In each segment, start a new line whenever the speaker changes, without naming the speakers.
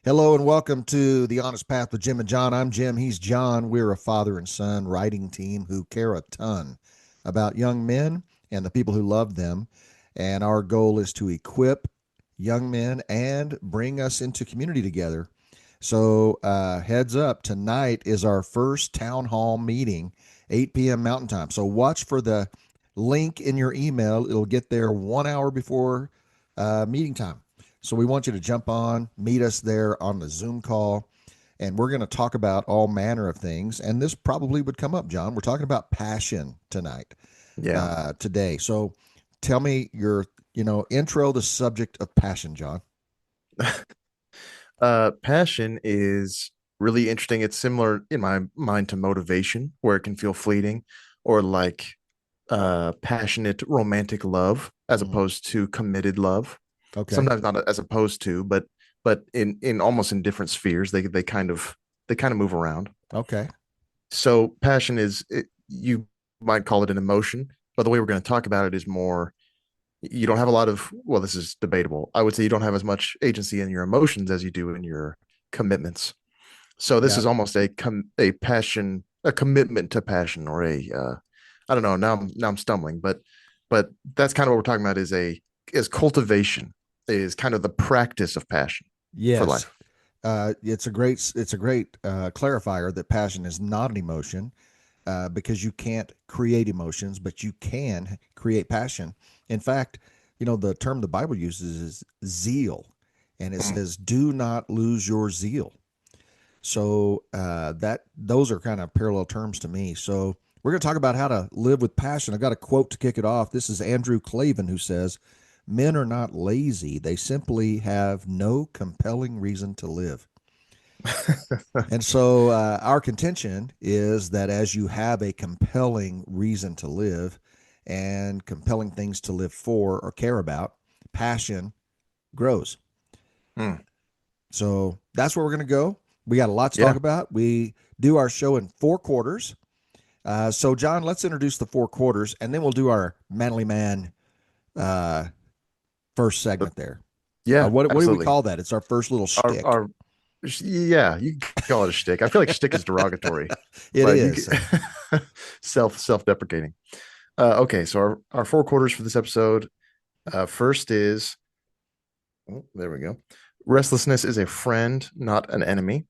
Hello and welcome to The Honest Path with Jim and John. I'm Jim. He's John. We're a father and son writing team who care a ton about young men and the people who love them. And our goal is to equip young men and bring us into community together. So, heads up, tonight is our first town hall meeting, 8 p.m. Mountain Time. So, watch for the link in your email. It'll get there 1 hour before meeting time. So we want you to jump on, meet us there on the Zoom call, and we're going to talk about all manner of things. And this probably would come up, John. We're talking about passion tonight,
Yeah.
today. So tell me your, intro the subject of passion, John.
Passion is really interesting. It's similar in my mind to motivation, where it can feel fleeting, or like passionate romantic love as
Mm,
opposed to committed love.
okay.
Sometimes not as opposed to, but in almost in different spheres, they kind of move around.
Okay.
So passion you might call it an emotion, but the way we're going to talk about it is more you don't have a lot of, well, this is debatable. I would say you don't have as much agency in your emotions as you do in your commitments. So this
Yeah.
is almost a passion, a commitment to passion, or I don't know. Now I'm stumbling, but that's kind of what we're talking about is cultivation, is kind of the practice of passion for
Yes.
life.
It's a great clarifier that passion is not an emotion, because you can't create emotions, but you can create passion. In fact, the term the Bible uses is zeal, and it
Mm.
says, "Do not lose your zeal." So that those are kind of parallel terms to me. So we're going to talk about how to live with passion. I got a quote to kick it off. This is Andrew Clavin, who says, "Men are not lazy; they simply have no compelling reason to live." And so, our contention is that as you have a compelling reason to live and compelling things to live for or care about, passion grows.
Mm.
So that's where we're going to go. We got a lot to talk
Yeah.
about. We do our show in 4 quarters. So, John, let's introduce the 4 quarters, and then we'll do our manly man uh, first
But
segment there. Or
yeah,
what do we
absolutely.
call that? It's our first little shtick.
Our yeah, you can call it a shtick. I feel like shtick is derogatory,
It
but you
is.
can self-deprecating. Okay, so our 4 quarters for this episode. First is, oh, there we go. Restlessness is a friend, not an enemy.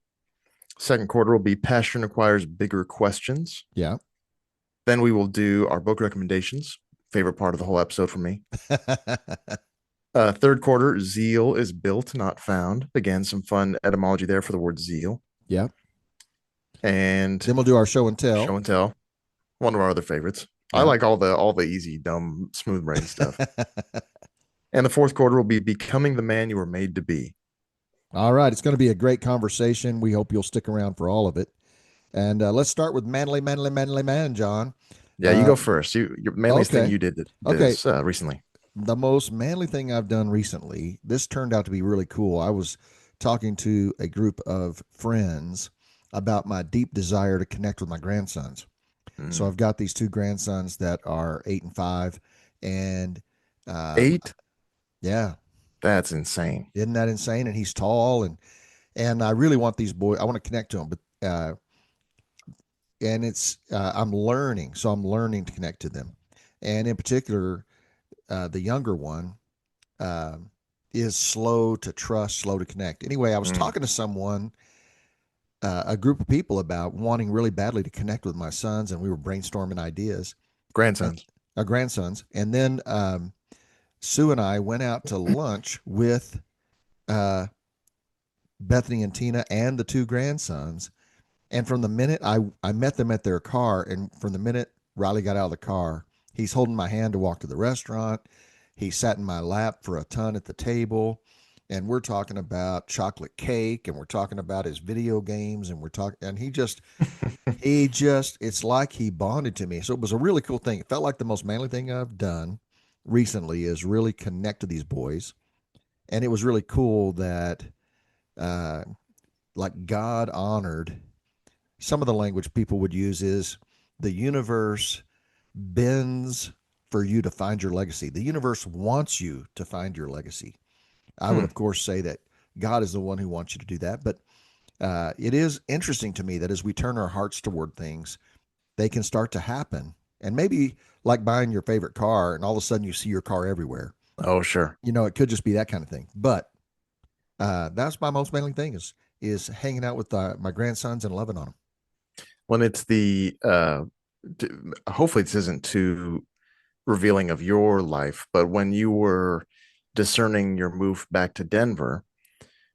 Second quarter will be passion requires bigger questions.
Yeah.
Then we will do our book recommendations. Favorite part of the whole episode for me. Third quarter, zeal is built, not found. Again, some fun etymology there for the word zeal.
Yeah.
And
Then we'll do our show and tell.
show and tell, one of our other favorites. I
Yeah.
like all the easy, dumb, smooth brain stuff. And the fourth quarter will be becoming the man you were made to be.
All right. It's going to be a great conversation. We hope you'll stick around for all of it. And let's start with manly, manly, manly man, John.
Yeah, you
Uh,
go first. Your manliest thing
okay.
you did
Okay.
this recently.
The most manly thing I've done recently, this turned out to be really cool. I was talking to a group of friends about my deep desire to connect with my grandsons. So
Mm.
I've got these two grandsons that are 8 and 5. And um,
8?
yeah,
That's insane.
isn't that insane? And he's tall, and I really want these boys. I want to connect to them, but and it's I'm learning, so I'm learning to connect to them, and in particular, the younger one uh, is slow to trust, slow to connect. Anyway, I was
Mm.
talking to someone, a group of people, about wanting really badly to connect with my sons, and we were brainstorming ideas, and
Grandsons.
our grandsons, and then Sue and I went out to lunch with uh, Bethany and Tina and the two grandsons. And from the minute I met them at their car, and from the minute Riley got out of the car, he's holding my hand to walk to the restaurant. He sat in my lap for a ton at the table. And we're talking about chocolate cake, and we're talking about his video games, and we're talking, and it's like he bonded to me. So it was a really cool thing. It felt like the most manly thing I've done recently is really connect to these boys. And it was really cool that, uh, like, God honored some of the language people would use is the universe bends for you to find your legacy. The universe wants you to find your legacy. I would,
Hmm.
of course, say that God is the one who wants you to do that. But it is interesting to me that as we turn our hearts toward things, they can start to happen. And maybe like buying your favorite car, and all of a sudden you see your car everywhere.
Oh, sure.
It could just be that kind of thing. But that's my most manly thing is hanging out with my grandsons and loving on them.
When it's hopefully this isn't too revealing of your life, but when you were discerning your move back to Denver,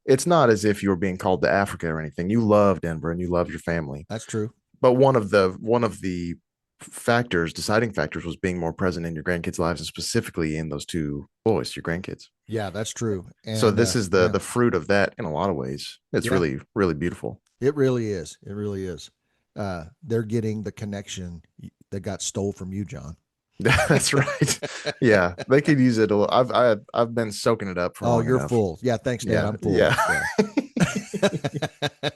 it's not as if you were being called to Africa or anything. You love Denver and you love your family.
That's true.
But one of the deciding factors was being more present in your grandkids' lives, and specifically in those two boys, your grandkids.
Yeah, that's true.
So
And
this is the fruit of that in a lot of ways. It's
yeah,
really, really beautiful.
it really is. It really is. They're getting the connection that got stole from you, John.
That's right. Yeah, they could use it a little. I've been soaking it up for
Oh,
long
you're
enough.
full. Yeah, thanks, Dad.
Yeah,
I'm full.
yeah.
Yeah.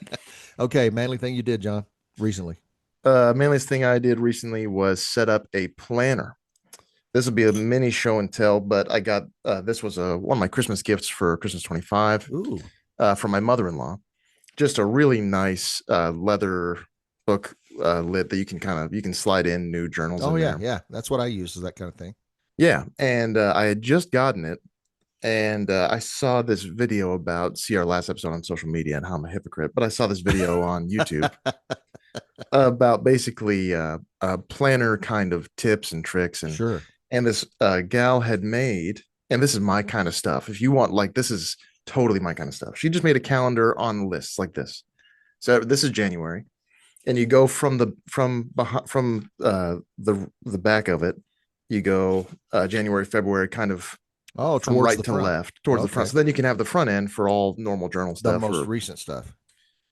Okay, manly thing you did, John, recently.
Mainliest thing I did recently was set up a planner. This will be a mini show and tell, but I got this was one of my Christmas gifts for Christmas 25
Ooh.
from my mother-in-law. Just a really nice leather book lid that you can slide in new journals
Oh
in
yeah,
there.
yeah. That's what I use is that kind of thing.
Yeah, and I had just gotten it, and I saw this video about see our last episode on social media and how I'm a hypocrite, but I saw this video on YouTube about basically planner kind of tips and tricks,
Sure.
and this gal had made, and this is my kind of stuff. If you want, like, this is totally my kind of stuff. She just made a calendar on lists like this. So this is January, and you go from the back of it. You go January, February, kind of
Oh,
from
towards
right
the
to
front.
left towards the front.
Okay.
So then you can have the front end for all normal journal
The
stuff.
most
Or
recent stuff.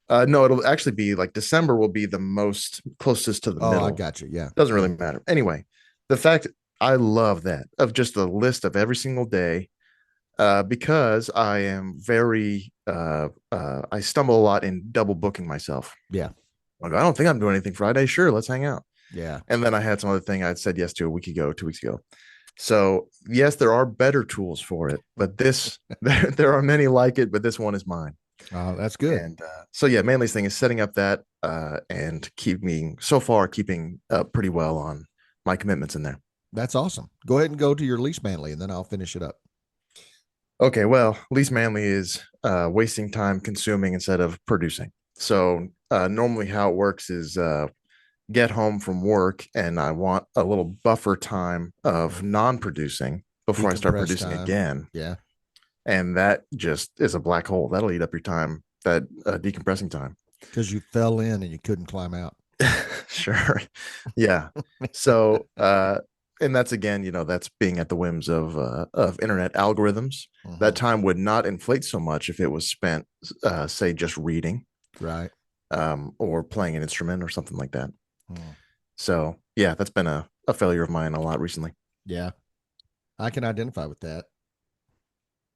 no, it'll actually be like December will be the most closest to the
Oh, I
middle.
got you. Yeah.
Doesn't really
Yeah.
matter. Anyway, the fact I love that of just a list of every single day because I am very I stumble a lot in double booking myself.
Yeah.
Like, I don't think I'm doing anything Friday. Sure, let's hang out.
Yeah.
And then I had some other thing I'd said yes to a week ago, 2 weeks ago. So yes, there are better tools for it, but this there are many like it, but this one is mine.
Oh, that's good.
And so yeah, mainly thing is setting up that and keeping pretty well on my commitments in there.
That's awesome. Go ahead and go to your least manly, and then I'll finish it up.
Okay, well, least manly is wasting time consuming instead of producing. So normally how it works is get home from work and I want a little buffer time of non-producing before I start
Decompress
producing
time.
again.
Yeah.
And that just is a black hole. That'll eat up your time, that decompressing time.
Because you fell in and you couldn't climb out.
Sure. Yeah. So and that's again, that's being at the whims of internet algorithms. That time would not inflate so much if it was spent say just reading,
Right.
or playing an instrument or something like that.
Mm.
So yeah, that's been a failure of mine a lot recently.
Yeah. I can identify with that.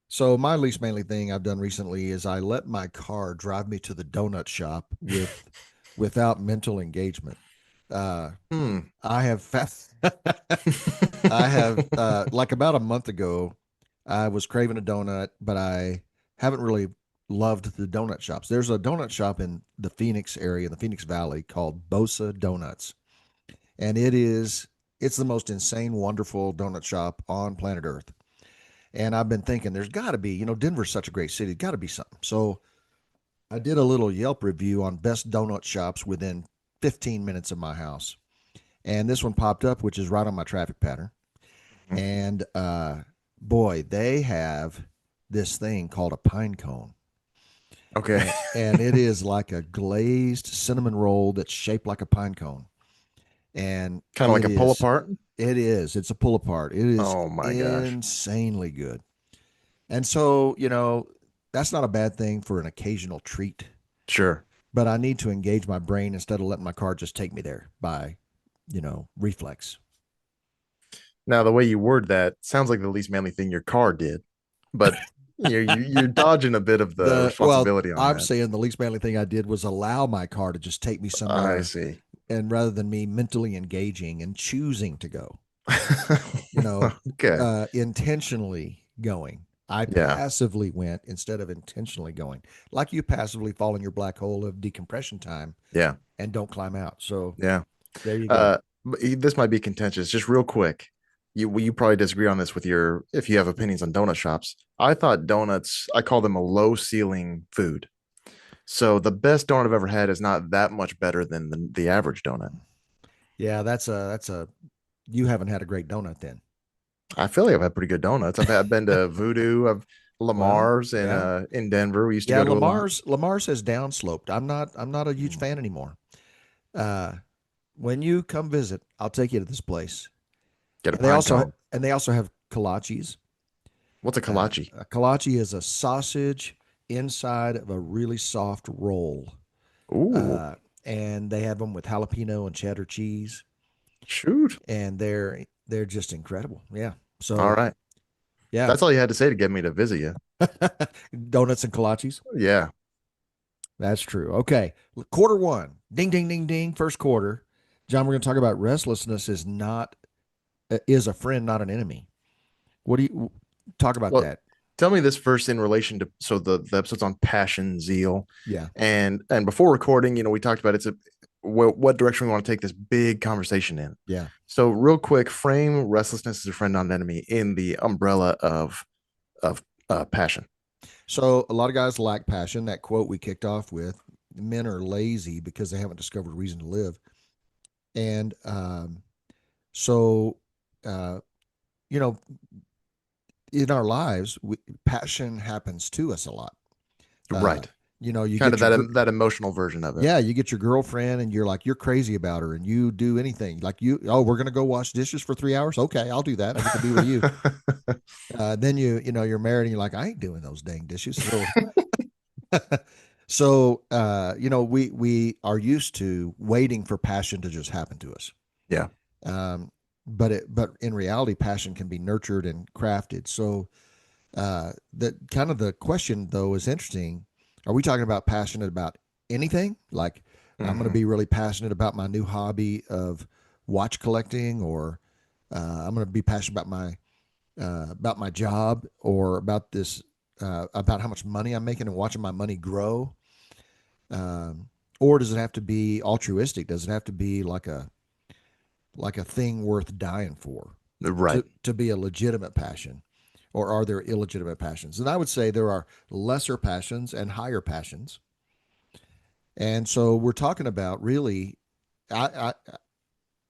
So my least manly thing I've done recently is I let my car drive me to the donut shop without mental engagement. Uh,
Hmm.
I have I have like about a month ago, I was craving a donut, but I haven't really loved the donut shops. There's a donut shop in the Phoenix area, in the Phoenix Valley, called Bosa Donuts, and it's the most insane, wonderful donut shop on planet Earth. And I've been thinking, there's got to be, Denver's such a great city, got to be something. So I did a little Yelp review on best donut shops within 15 minutes of my house, and this one popped up, which is right on my traffic pattern.
Mhm.
And boy, they have this thing called a pine cone.
Okay.
And it is like a glazed cinnamon roll that's shaped like a pine cone. And
Kind of like a pull apart.
It is. It's a pull apart. It is
Oh my gosh.
insanely good. And so, that's not a bad thing for an occasional treat,
Sure.
but I need to engage my brain instead of letting my car just take me there by, reflex.
Now the way you word that sounds like the least manly thing your car did, but you're dodging a bit of the responsibility on
I'm
that.
saying the least manly thing I did was allow my car to just take me
I
somewhere,
see.
and rather than me mentally engaging and choosing to go,
Okay.
intentionally going. I
Yeah.
passively went instead of intentionally going. Like you passively fall in your black hole of decompression time
Yeah.
and don't climb out. So
Yeah.
there you go.
Uh, this might be contentious. Just real quick, you probably disagree on this with your if you have opinions on donut shops. I thought donuts, I call them a low ceiling food. So the best donut I've ever had is not that much better than the average donut.
Yeah, that's a you haven't had a great donut then.
I feel like I've had pretty good donuts. I've been to Voodoo, I've
Well,
Lamar's
yeah.
in Denver. We used to
Yeah,
go to a lot.
Lamar's has downsloped. I'm not a huge
Mm.
fan anymore. Uh when you come visit, I'll take you to this place.
Get a
And they
pine
also
cone.
and they also have kolaches.
What's a kolache?
A kolache is a sausage inside of a really soft roll.
Ooh,
Uh and they have them with jalapeno and cheddar cheese,
shoot.
and they're just incredible. Yeah.
All
So,
right.
yeah.
That's all you had to say to get me to visit you.
Donuts and kolaches.
Yeah.
That's true. Okay. Quarter one. Ding, ding, ding, ding. First quarter. John, we're going to talk about restlessness is a friend, not an enemy. What do you talk about
Well,
that?
tell me this first in relation to so the episode's on passion, zeal,
Yeah.
and before recording, we talked about it's a what direction we want to take this big conversation in.
Yeah.
So real quick, frame restlessness as a friend, not an enemy in the umbrella of passion.
So a lot of guys lack passion. That quote we kicked off with, men are lazy because they haven't discovered a reason to live. And so, uh, you know, in our lives, passion happens to us a lot. Uh,
Right.
you
Kind
get
of that emotional version of it.
yeah, you get your girlfriend and you're like, you're crazy about her and you do anything. Like oh, we're going to go wash dishes for 3 hours. Okay, I'll do that. I get to be with you. Then you're married and you're like, I ain't doing those dang dishes. So, we are used to waiting for passion to just happen to us.
Yeah.
Um, but in reality, passion can be nurtured and crafted. So, the question though is interesting. Are we talking about passionate about anything? Like I'm going to
Hmm.
be really passionate about my new hobby of watch collecting, or I'm going to be passionate about my job, or about this about how much money I'm making and watching my money grow. Or does it have to be altruistic? Does it have to be like a thing worth dying for
Right.
to be a legitimate passion? Or are there illegitimate passions? And I would say there are lesser passions and higher passions. And so we're talking about really, I, I,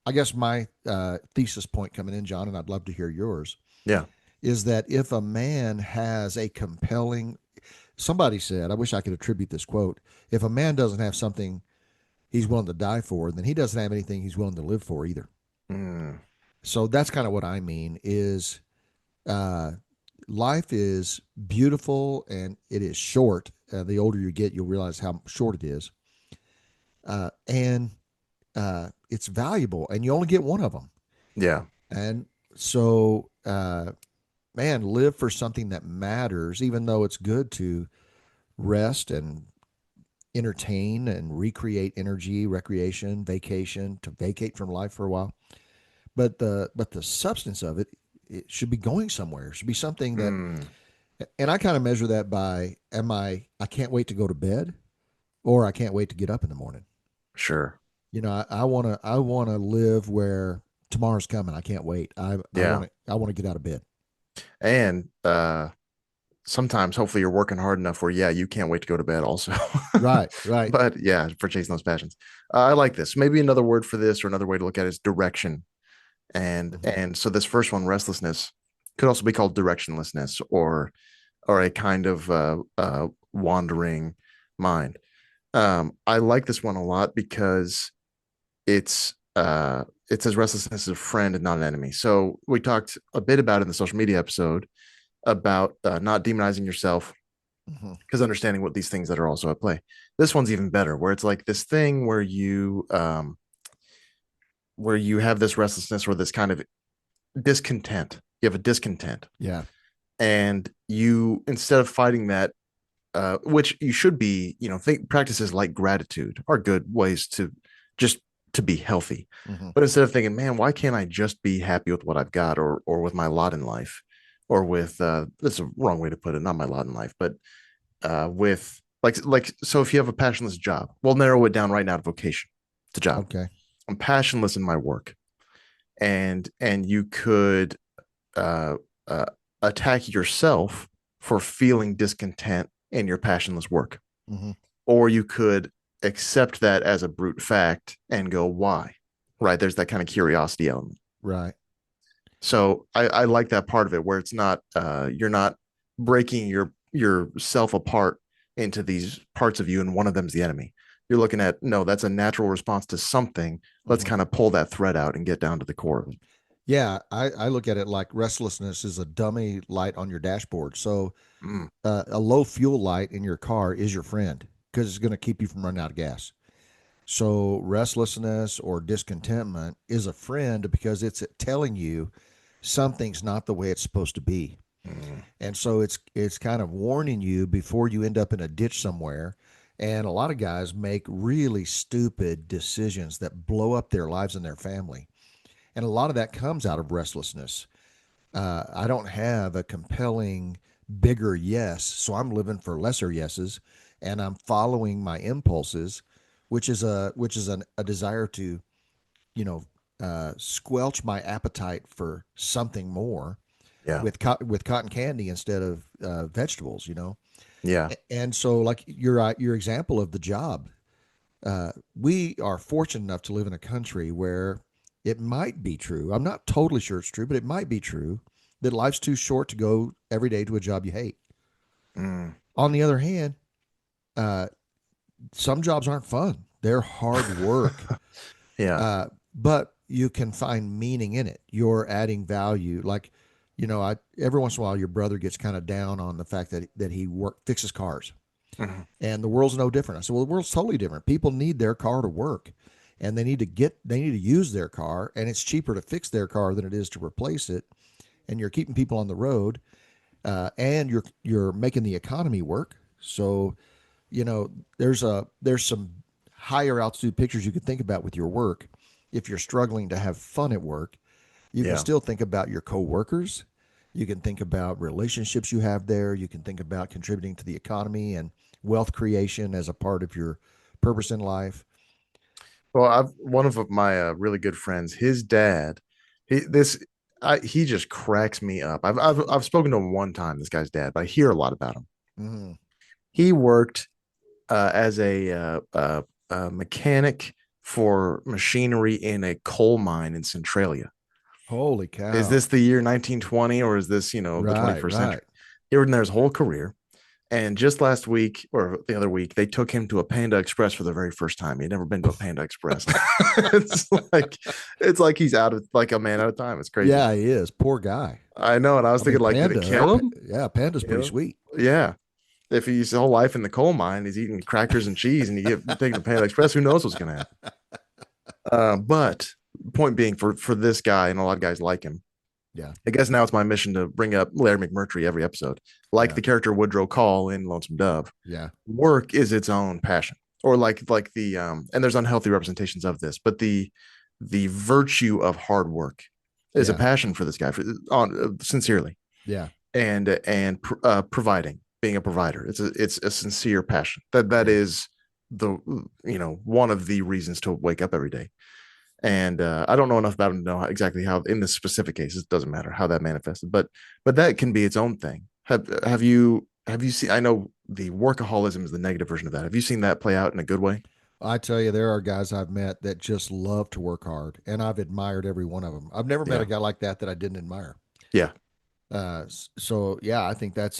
I guess my thesis point coming in, John, and I'd love to hear yours,
Yeah.
is that if a man has a compelling, somebody said, I wish I could attribute this quote, if a man doesn't have something he's willing to die for, then he doesn't have anything he's willing to live for either.
Mm,
So that's kind of what I mean is uh, life is beautiful and it is short. The older you get, you'll realize how short it is. And it's valuable, and you only get one of them.
yeah.
And so, man, live for something that matters, even though it's good to rest and entertain and recreate energy, recreation, vacation, to vacate from life for a while. But the substance of it should be going somewhere. It should be something that,
Mm,
and I kind of measure that by, I can't wait to go to bed, or I can't wait to get up in the morning.
sure.
I want to live where tomorrow's coming. I can't wait. I
Yeah.
want to get out of bed.
And sometimes hopefully you're working hard enough where yeah, you can't wait to go to bed also.
Right, right.
But yeah, for chasing those passions. I like this. Maybe another word for this or another way to look at it is direction. And
Mhm.
and so this first one, restlessness, could also be called directionlessness or a kind of wandering mind. I like this one a lot because it says restlessness is a friend and not an enemy. So we talked a bit about in the social media episode about not demonizing yourself
Mhm.
because understanding what these things that are also at play. This one's even better, where it's like this thing where you have this restlessness or this kind of discontent. You have a discontent,
Yeah.
and you instead of fighting that, which you should be, think practices like gratitude are good ways to just to be healthy.
Mhm.
But instead of thinking, man, why can't I just be happy with what I've got or with my lot in life? or with that's a wrong way to put it, not my lot in life, but with so if you have a passionless job, we'll narrow it down right now to vocation, to job.
Okay.
I'm passionless in my work, and you could uh, uh, attack yourself for feeling discontent in your passionless work,
Hmm.
or you could accept that as a brute fact and go, why? Right? There's that kind of curiosity element.
Right.
So I like that part of it where it's not you're not breaking yourself apart into these parts of you, and one of them's the enemy. You're looking at, no, that's a natural response to something. Let's
Hmm.
kind of pull that thread out and get down to the core of it.
Yeah, I look at it like restlessness is a dummy light on your dashboard. So
Mm,
a low fuel light in your car is your friend because it's going to keep you from running out of gas. So restlessness or discontentment is a friend because it's telling you something's not the way it's supposed to be.
mm,
And so it's kind of warning you before you end up in a ditch somewhere. And a lot of guys make really stupid decisions that blow up their lives and their family. And a lot of that comes out of restlessness. I don't have a compelling, bigger yes, so I'm living for lesser yeses, and I'm following my impulses, which is a desire to, you know, squelch my appetite for something more
yeah,
with cotton candy instead of vegetables.
yeah,
And so like your example of the job, we are fortunate enough to live in a country where it might be true. I'm not totally sure it's true, but it might be true that life's too short to go every day to a job you hate.
mm,
On the other hand, uh, some jobs aren't fun. They're hard work,
yeah,
but you can find meaning in it. You're adding value. Like, I every once in a while your brother gets kind of down on the fact that he fixes cars,
mhm,
and the world's no different. I said, well, the world's totally different. People need their car to work, and they need to use their car, and it's cheaper to fix their car than it is to replace it. And you're keeping people on the road, and you're making the economy work. So there's some higher altitude pictures you could think about with your work. If you're struggling to have fun at work, you can
yeah.
still think about your coworkers. You can think about relationships you have there. You can think about contributing to the economy and wealth creation as a part of your purpose in life.
Well, I've one of my really good friends, his dad, he this he just cracks me up. I've spoken to him one time, this guy's dad, but I hear a lot about him.
Mm,
He worked as a mechanic for machinery in a coal mine in Centralia.
holy
Is
cow.
this the year 1920, or is this, the
Right,
21st century?
right.
He worked in there his whole career. And just last week or the other week, they took him to a Panda Express for the very first time. He'd never been to a Panda Express. it's like it's like he's out of like a man out of time. It's crazy.
Yeah, he is. Poor guy.
I know, and I was
I mean,
thinking, like, did it kill him?
Yeah, Panda's pretty
You
sweet.
Yeah. If he's his whole life in the coal mine, he's eating crackers and cheese, and you get taken to Panda Express, who knows what's going to happen? But point being, for this guy and a lot of guys like him,
Yeah,
I guess now it's my mission to bring up Larry McMurtry every episode, like
yeah,
the character Woodrow Call in Lonesome Dove.
yeah,
Work is its own passion, or like the and there's unhealthy representations of this, but the virtue of hard work is a
yeah,
passion for this guy, sincerely,
yeah,
and providing, being a provider. It's a sincere passion. That
yeah.
is the one of the reasons to wake up every day. And I don't know enough about him to know exactly how, in this specific case, it doesn't matter how that manifested, but that can be its own thing. Have you seen? I know the workaholism is the negative version of that. Have you seen that play out in a good way?
I tell you, there are guys I've met that just love to work hard, and I've admired every one of them. I've never met a
Yeah,
guy like that I didn't admire.
yeah,
So yeah, I think that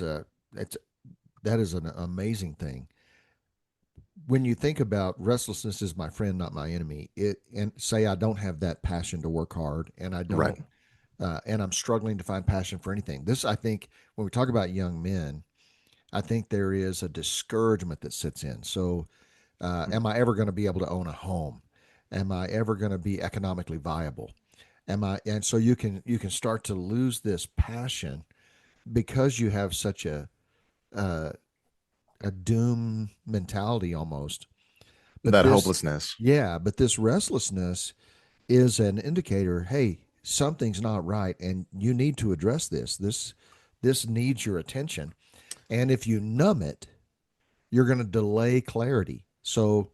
is an amazing thing. When you think about restlessness is my friend, not my enemy, and say I don't have that passion to work hard, and I
right.
don't, and I'm struggling to find passion for anything. This, I think, when we talk about young men, I think there is a discouragement that sits in. So, am I ever going to be able to own a home? Am I ever going to be economically viable? And so you can start to lose this passion because you have such uh, a doom mentality almost. But
That
this,
hopelessness.
yeah, but this restlessness is an indicator. Hey, something's not right, and you need to address this. This needs your attention. And if you numb it, you're going to delay clarity. So,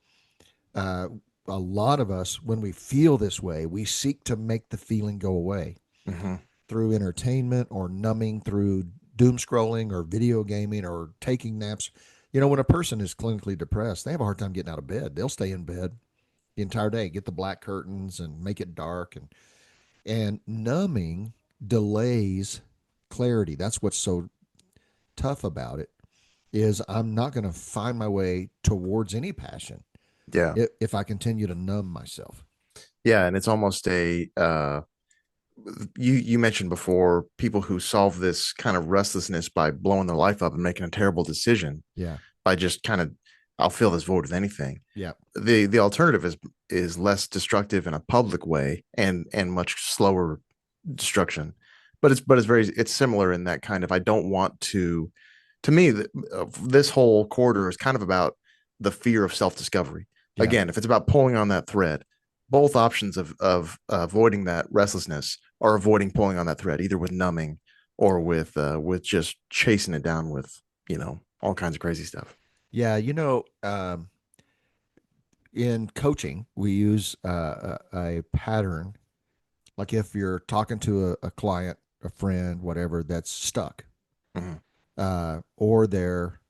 uh, a lot of us, when we feel this way, we seek to make the feeling go away
Hmm.
through entertainment or numbing through doom scrolling or video gaming or taking naps. When a person is clinically depressed, they have a hard time getting out of bed. They'll stay in bed the entire day, get the black curtains and make it dark. And numbing delays clarity. That's what's so tough about it is I'm not going to find my way towards any passion
Yeah.
if I continue to numb myself.
Yeah. And it's almost you mentioned before people who solve this kind of restlessness by blowing their life up and making a terrible decision
Yeah.
by just kind of, I'll fill this void with anything.
Yeah.
The alternative is less destructive in a public way and much slower destruction. It's similar in that kind of, I don't want to me, this whole quarter is kind of about the fear of self-discovery.
Yeah.
Again, if it's about pulling on that thread, both options of avoiding that restlessness are avoiding pulling on that thread, either with numbing or with just chasing it down with all kinds of crazy stuff.
Yeah. In coaching, we use a pattern. Like if you're talking to a client, a friend, whatever, that's stuck,
Mhm.
or they're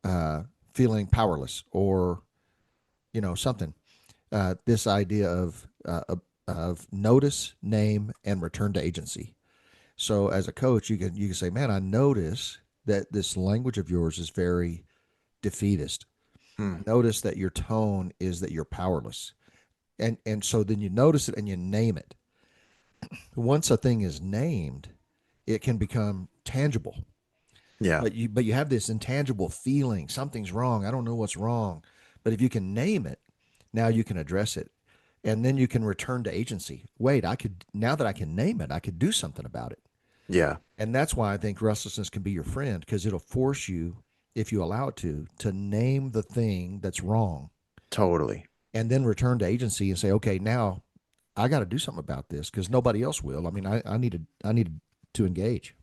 uh, feeling powerless, or something. This idea of notice, name, and return to agency. So as a coach, you can say, "Man, I notice that this language of yours is very defeatist.
Hmm.
Notice that your tone is that you're powerless." And so then you notice it and you name it. Once a thing is named, it can become tangible.
Yeah.
But you have this intangible feeling, something's wrong. I don't know what's wrong. But if you can name it, now you can address it. And then you can return to agency. Wait, now that I can name it, I could do something about it.
Yeah.
And that's why I think restlessness can be your friend, because it'll force you, if you allow it to name the thing that's wrong
Totally.
and then return to agency and say, okay, now I got to do something about this because nobody else will. I mean, I needed to engage.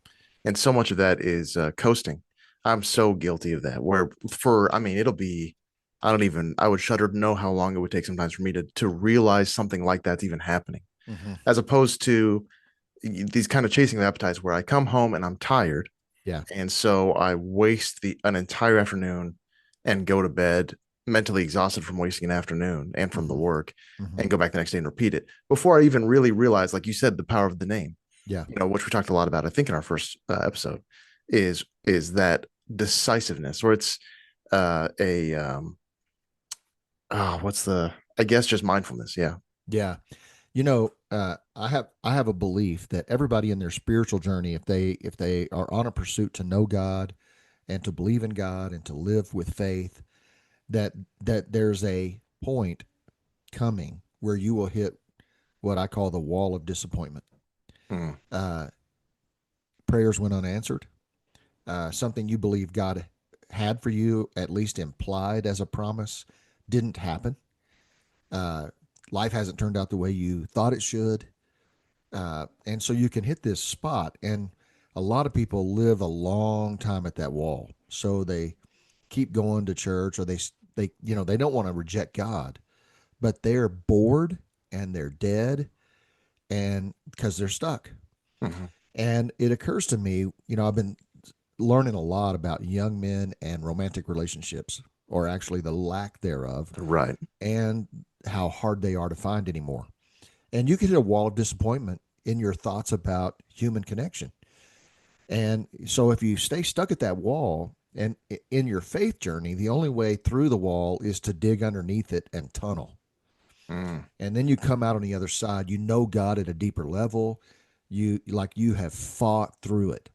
And so much of that is coasting. I'm so guilty of that. Where I mean, it'll be, I would shudder to know how long it would take sometimes for me to realize something like that's even happening,
Mm-hmm.
as opposed to these kind of chasing the appetites where I come home and I'm tired.
Yeah.
And so I waste an entire afternoon and go to bed mentally exhausted from wasting an afternoon and from the
Mm-hmm.
work
Mm-hmm.
and go back the next day and repeat it before I even really realize, like you said, the power of the name,
Yeah.
which we talked a lot about, I think in our first episode, is that decisiveness, or it's a what's the, I guess, just mindfulness. Yeah.
Yeah. I have a belief that everybody in their spiritual journey, if they are on a pursuit to know God and to believe in God and to live with faith, that that there's a point coming where you will hit what I call the wall of disappointment.
Mm.
Uh, Prayers went unanswered. Something you believe God had for you, at least implied as a promise, didn't happen. Uh, Life hasn't turned out the way you thought it should. And so you can hit this spot. And a lot of people live a long time at that wall. So they keep going to church, or they don't want to reject God, but they're bored and they're dead, and because they're stuck.
Hmm.
And it occurs to me, I've been learning a lot about young men and romantic relationships, or actually the lack thereof,
Right.
and how hard they are to find anymore. And you can hit a wall of disappointment in your thoughts about human connection. And so if you stay stuck at that wall, and in your faith journey, the only way through the wall is to dig underneath it and tunnel.
Mm.
And then you come out on the other side, God at a deeper level. You have fought through it.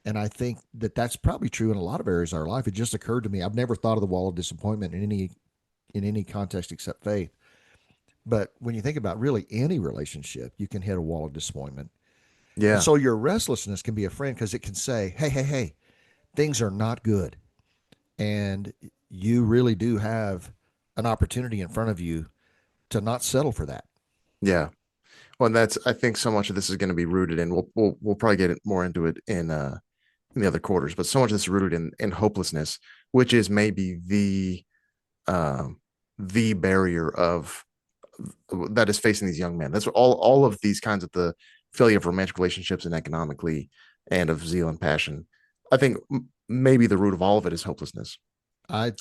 And I think that that's probably true in a lot of areas of our life. It just occurred to me. I've never thought of the wall of disappointment in any context except faith. But when you think about really any relationship, you can hit a wall of disappointment. And
Yeah.
so your restlessness can be a friend, because it can say, hey, hey, hey, things are not good. And you really do have an opportunity in front of you to not settle for that.
Yeah. Well, and that's, I think so much of this is going to be rooted in, we'll probably get more into it in in the other quarters, but so much that's rooted in hopelessness, which is maybe the barrier of that is facing these young men. That's what all of these kinds of the failure of romantic relationships and economically and of zeal and passion. I think maybe the root of all of it is hopelessness.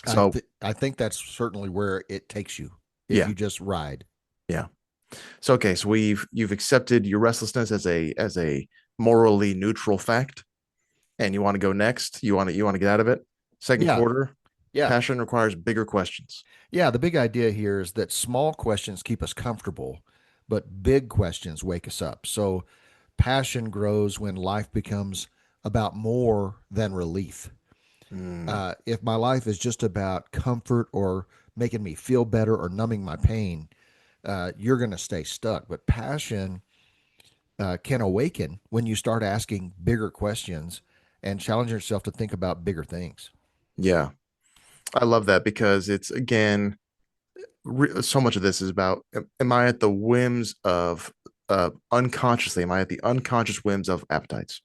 So
I think that's certainly where it takes you if
yeah,
you just ride.
yeah. So okay, so you've accepted your restlessness as a morally neutral fact, and you want to go next. You want to get out of it. Second
Yeah,
quarter,
yeah,
passion requires bigger questions.
yeah. The big idea here is that small questions keep us comfortable, but big questions wake us up. So passion grows when life becomes about more than relief.
Mm,
If my life is just about comfort or making me feel better or numbing my pain, you're going to stay stuck. But passion can awaken when you start asking bigger questions and challenge yourself to think about bigger things.
yeah, I love that because it's again so much of this is about am I at the whims of unconsciously am I at the unconscious whims of appetites.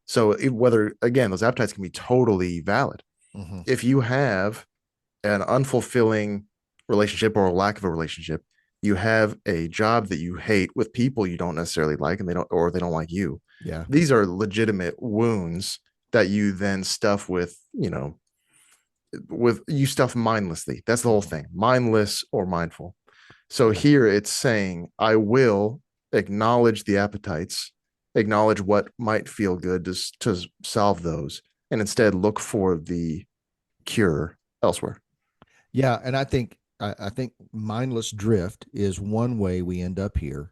So whether again those appetites can be totally valid
Hmm.
if you have an unfulfilling relationship or a lack of a relationship, you have a job that you hate with people you don't necessarily like and they don't like you.
Yeah.
These are legitimate wounds that you then stuff with, with you stuff mindlessly. That's the whole
Mhm.
thing. Mindless or mindful. So here it's saying, I will acknowledge the appetites, acknowledge what might feel good to solve those, and instead look for the cure elsewhere.
Yeah, and I think mindless drift is one way we end up here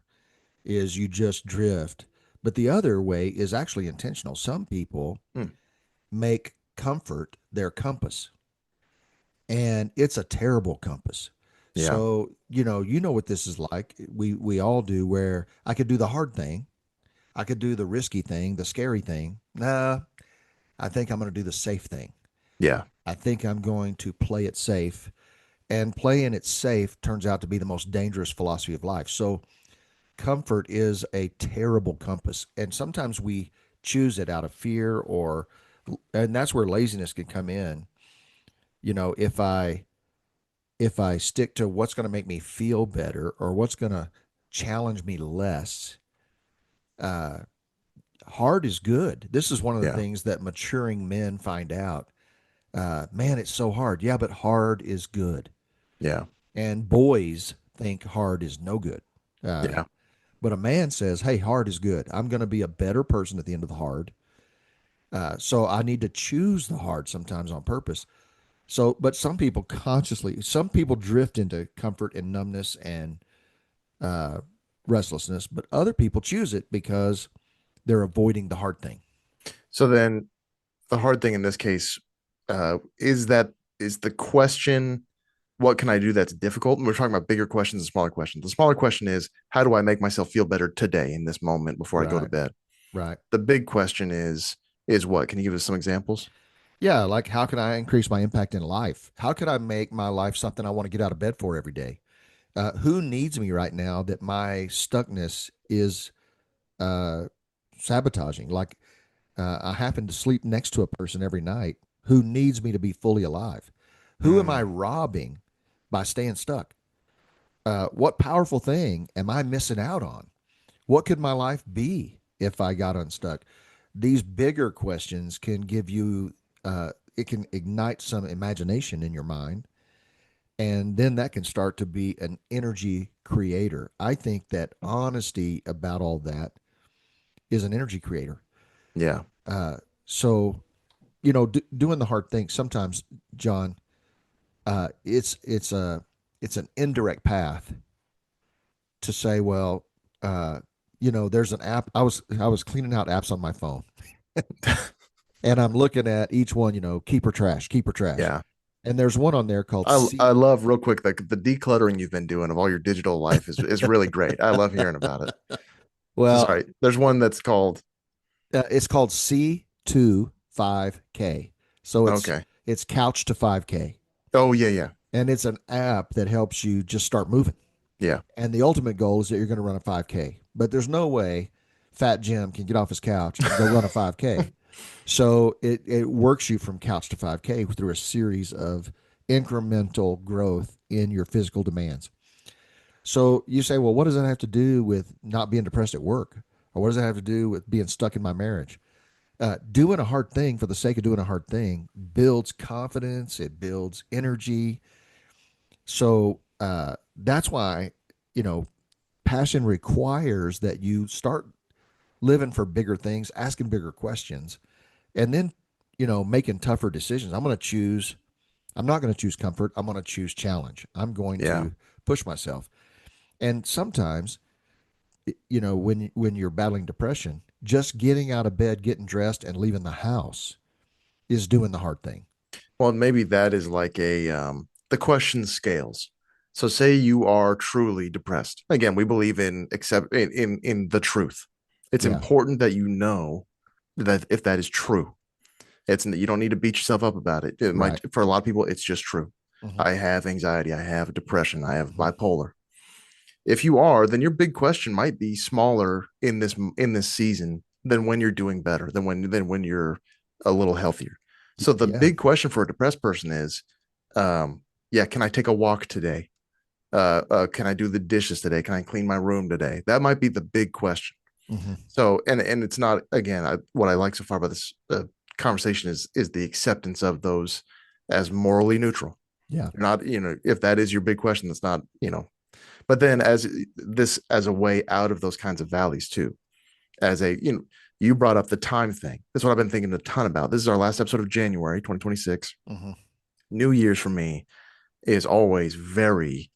is you just drift. But the other way is actually intentional. Some people
Hmm.
make comfort their compass, and it's a terrible compass.
Yeah.
So, you know what this is like. We all do where I could do the hard thing. I could do the risky thing, the scary thing. Nah, I think I'm going to do the safe thing.
Yeah.
I think I'm going to play it safe. And playing it safe turns out to be the most dangerous philosophy of life. So, comfort is a terrible compass. And sometimes we choose it out of fear and that's where laziness can come in. If I stick to what's going to make me feel better or what's going to challenge me less, uh, hard is good. This is one of the
Yeah.
things that maturing men find out. Man, it's so hard. Yeah, but hard is good.
Yeah.
And boys think hard is no good. Uh,
Yeah.
but a man says, hey, hard is good. I'm going to be a better person at the end of the hard. So I need to choose the hard sometimes on purpose. So, but some people drift into comfort and numbness and uh, restlessness, but other people choose it because they're avoiding the hard thing.
So then the hard thing in this case is the question, what can I do that's difficult? And we're talking about bigger questions and smaller questions. The smaller question is, how do I make myself feel better today in this moment before I go to
Right.
bed?
Right.
The big question is what? Can you give us some examples?
Yeah. Like, how can I increase my impact in life? How could I make my life something I want to get out of bed for every day? Who needs me right now that my stuckness is uh, sabotaging? Like, I happen to sleep next to a person every night who needs me to be fully alive. Who am I
Mm,
robbing by staying stuck? What powerful thing am I missing out on? What could my life be if I got unstuck? These bigger questions can give you, it can ignite some imagination in your mind. And then that can start to be an energy creator. I think that honesty about all that is an energy creator.
yeah.
Uh, so, doing the hard thing sometimes, John, it's an indirect path to say, well, uh, there's an app. I was cleaning out apps on my phone, and I'm looking at each one. Keep her trash,
Yeah.
and there's one on there called
I
C.
love real quick the decluttering you've been doing of all your digital life is really great. I love hearing about it. So
Well,
sorry. There's one that's called
it's called C25K. So it's
okay.
it's couch to 5K,
Oh yeah, yeah.
and it's an app that helps you just start moving.
Yeah.
And the ultimate goal is that you're going to run a 5K. But there's no way Fat Jim can get off his couch and go run a 5K. So it works you from couch to 5K through a series of incremental growth in your physical demands. So you say, well, what does that have to do with not being depressed at work? Or what does that have to do with being stuck in my marriage? Doing a hard thing for the sake of doing a hard thing builds confidence, it builds energy. So that's why, you know, passion requires that you start living for bigger things, asking bigger questions, and then, making tougher decisions. I'm not going to choose comfort. I'm going to choose challenge. I'm going
Yeah.
to push myself. And sometimes, when you're battling depression, just getting out of bed, getting dressed, and leaving the house is doing the hard thing.
Well, maybe that is like the question scales. So say you are truly depressed. Again, we believe in accept in the truth. It's
Yeah.
important that you know that if that is true. It's you don't need to beat yourself up about it. It might
Right.
for a lot of people it's just true.
Hmm.
I have anxiety, I have depression, I have
Hmm.
bipolar. If you are, then your big question might be smaller in this season than when you're doing better, than when you're a little healthier. So the
Yeah.
big question for a depressed person is, yeah, can I take a walk today? Can I do the dishes today? Can I clean my room today? That might be the big question.
Hmm.
So, and it's not again what I like so far about this conversation is the acceptance of those as morally neutral.
Yeah.
You're not, if that is your big question, that's not, but then as this as a way out of those kinds of valleys too, as a you brought up the time thing. That's what I've been thinking a ton about. This is our last episode of January 2026.
Hmm.
New Year's for me is always very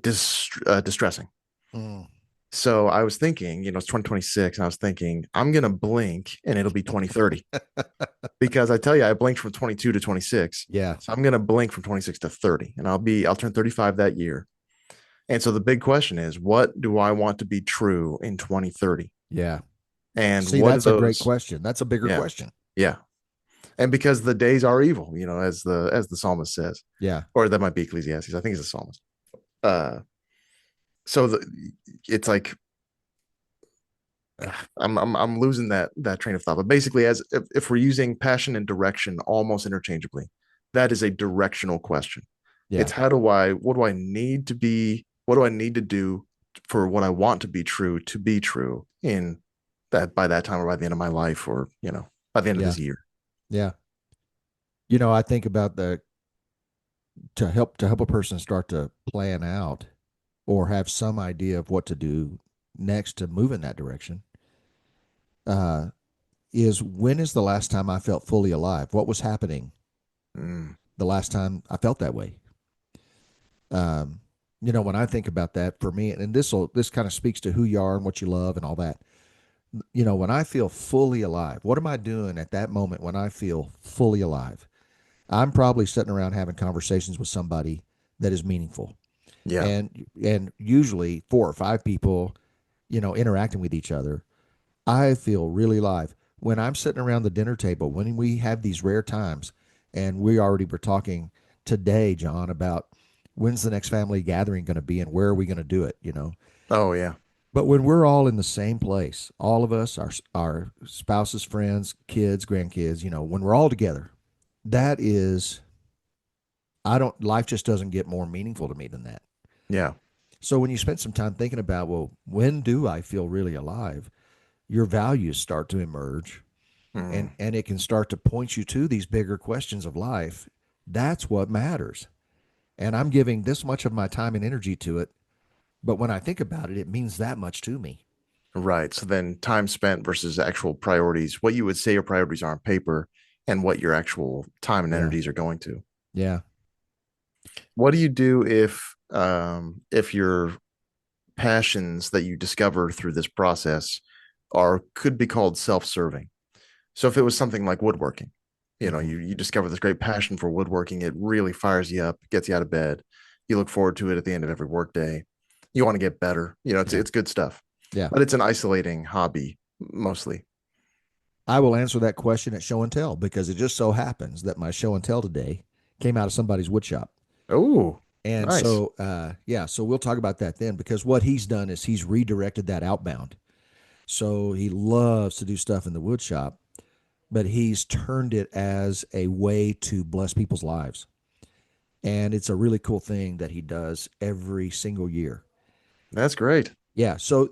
distressing.
Mm.
So I was thinking, it's 2026, and I was thinking I'm gonna blink and it'll be 2030 because I tell you I blinked from 22 to 26.
Yeah.
So I'm gonna blink from 26 to 30, and I'll turn 35 that year. And so the big question is, what do I want to be true in 2030?
Yeah.
And
See,
what are
that's a great
those?
question. That's a bigger
Yeah,
question.
yeah. And because the days are evil, as the psalmist says,
Yeah.
or that might be Ecclesiastes. I think it's a psalmist. Uh, so it's like I'm losing that train of thought. But basically, as if we're using passion and direction almost interchangeably, that is a directional question.
Yeah.
It's what do I need to be? What do I need to do for what I want to be true in that by that time or by the end of my life or by the end of
Yeah.
this year.
Yeah. I think about the to help a person start to plan out or have some idea of what to do next to move in that direction. Uh, is when is the last time I felt fully alive? What was happening
Mm,
the last time I felt that way? Um, when I think about that for me, and this kind of speaks to who you are and what you love and all that. When I feel fully alive, what am I doing at that moment when I feel fully alive? I'm probably sitting around having conversations with somebody that is meaningful,
yeah.
and usually four or five people, interacting with each other. I feel really alive when I'm sitting around the dinner table, when we have these rare times, and we already were talking today, John, about when's the next family gathering going to be and where are we going to do it.
Oh yeah.
But when we're all in the same place, all of us, our spouses, friends, kids, grandkids, when we're all together, that is, I don't, life just doesn't get more meaningful to me than that.
Yeah.
So when you spend some time thinking about, well, when do I feel really alive? Your values start to emerge, and
Mm,
and it can start to point you to these bigger questions of life. That's what matters. And I'm giving this much of my time and energy to it, but when I think about it, it means that much to me.
right. So then time spent versus actual priorities, what you would say your priorities are on paper and what your actual time and
Yeah.
energies are going to.
Yeah.
What do you do if your passions that you discover through this process are could be called self-serving? So if it was something like woodworking,
Hmm.
you discover this great passion for woodworking, it really fires you up, gets you out of bed. You look forward to it at the end of every workday. You want to get better.
Yeah.
It's good stuff.
Yeah.
But it's an isolating hobby mostly.
I will answer that question at show and tell because it just so happens that my show and tell today came out of somebody's wood shop.
Oh,
And
nice.
so, yeah, so we'll talk about that then because what he's done is he's redirected that outbound. So he loves to do stuff in the wood shop. but he's turned it as a way to bless people's lives. And it's a really cool thing that he does every single year.
That's great.
Yeah, so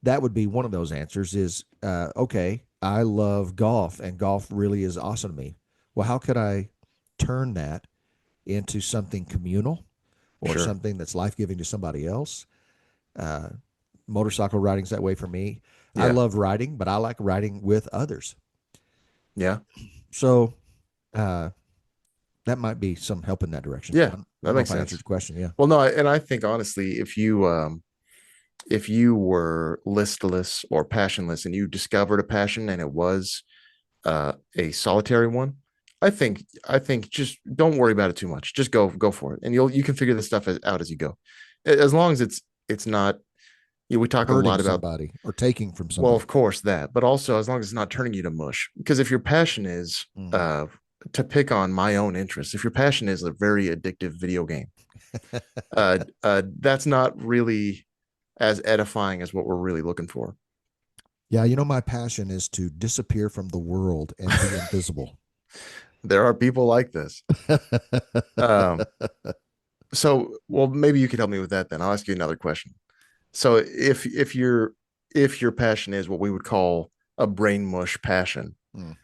that would be one of those answers is okay, I love golf and golf really is awesome to me. Well, how could I turn that into something communal or
Sure.
something that's life-giving to somebody else? Uh, Motorcycle riding's that way for me. I
Yeah.
love riding, but I like riding with others.
Yeah.
So uh, that might be some help in that direction. I
Yeah. That
don't know
makes
if I answered
sense.
your question. Yeah.
Well, no, and I think honestly, if you were listless or passionless and you discovered a passion and it was a solitary one, I think just don't worry about it too much. Just go for it, and you can figure this stuff out as you go, as long as it's not. We talk a
Hurting
lot about,
somebody or taking from
well,
somebody.
of course that, but also as long as it's not turning you to mush. Because if your passion is
Mhm.
to pick on my own interests, if your passion is a very addictive video game, that's not really as edifying as what we're really looking for.
Yeah, my passion is to disappear from the world and be invisible.
There are people like this. Um, so, well, maybe you could help me with that then. I'll ask you another question. So, if your passion is what we would call a brain mush passion,
Mm.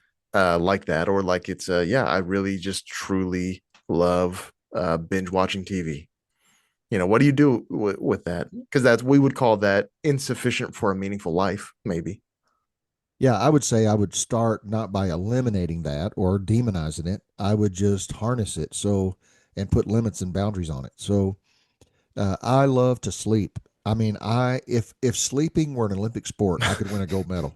like that, or like it's yeah, I really just truly love binge watching TV. What do you do with that? Because we would call that insufficient for a meaningful life, maybe.
Yeah, I would say I would start not by eliminating that or demonizing it. I would just harness it and put limits and boundaries on it. So I love to sleep. I mean, if sleeping were an Olympic sport, I could win a gold medal.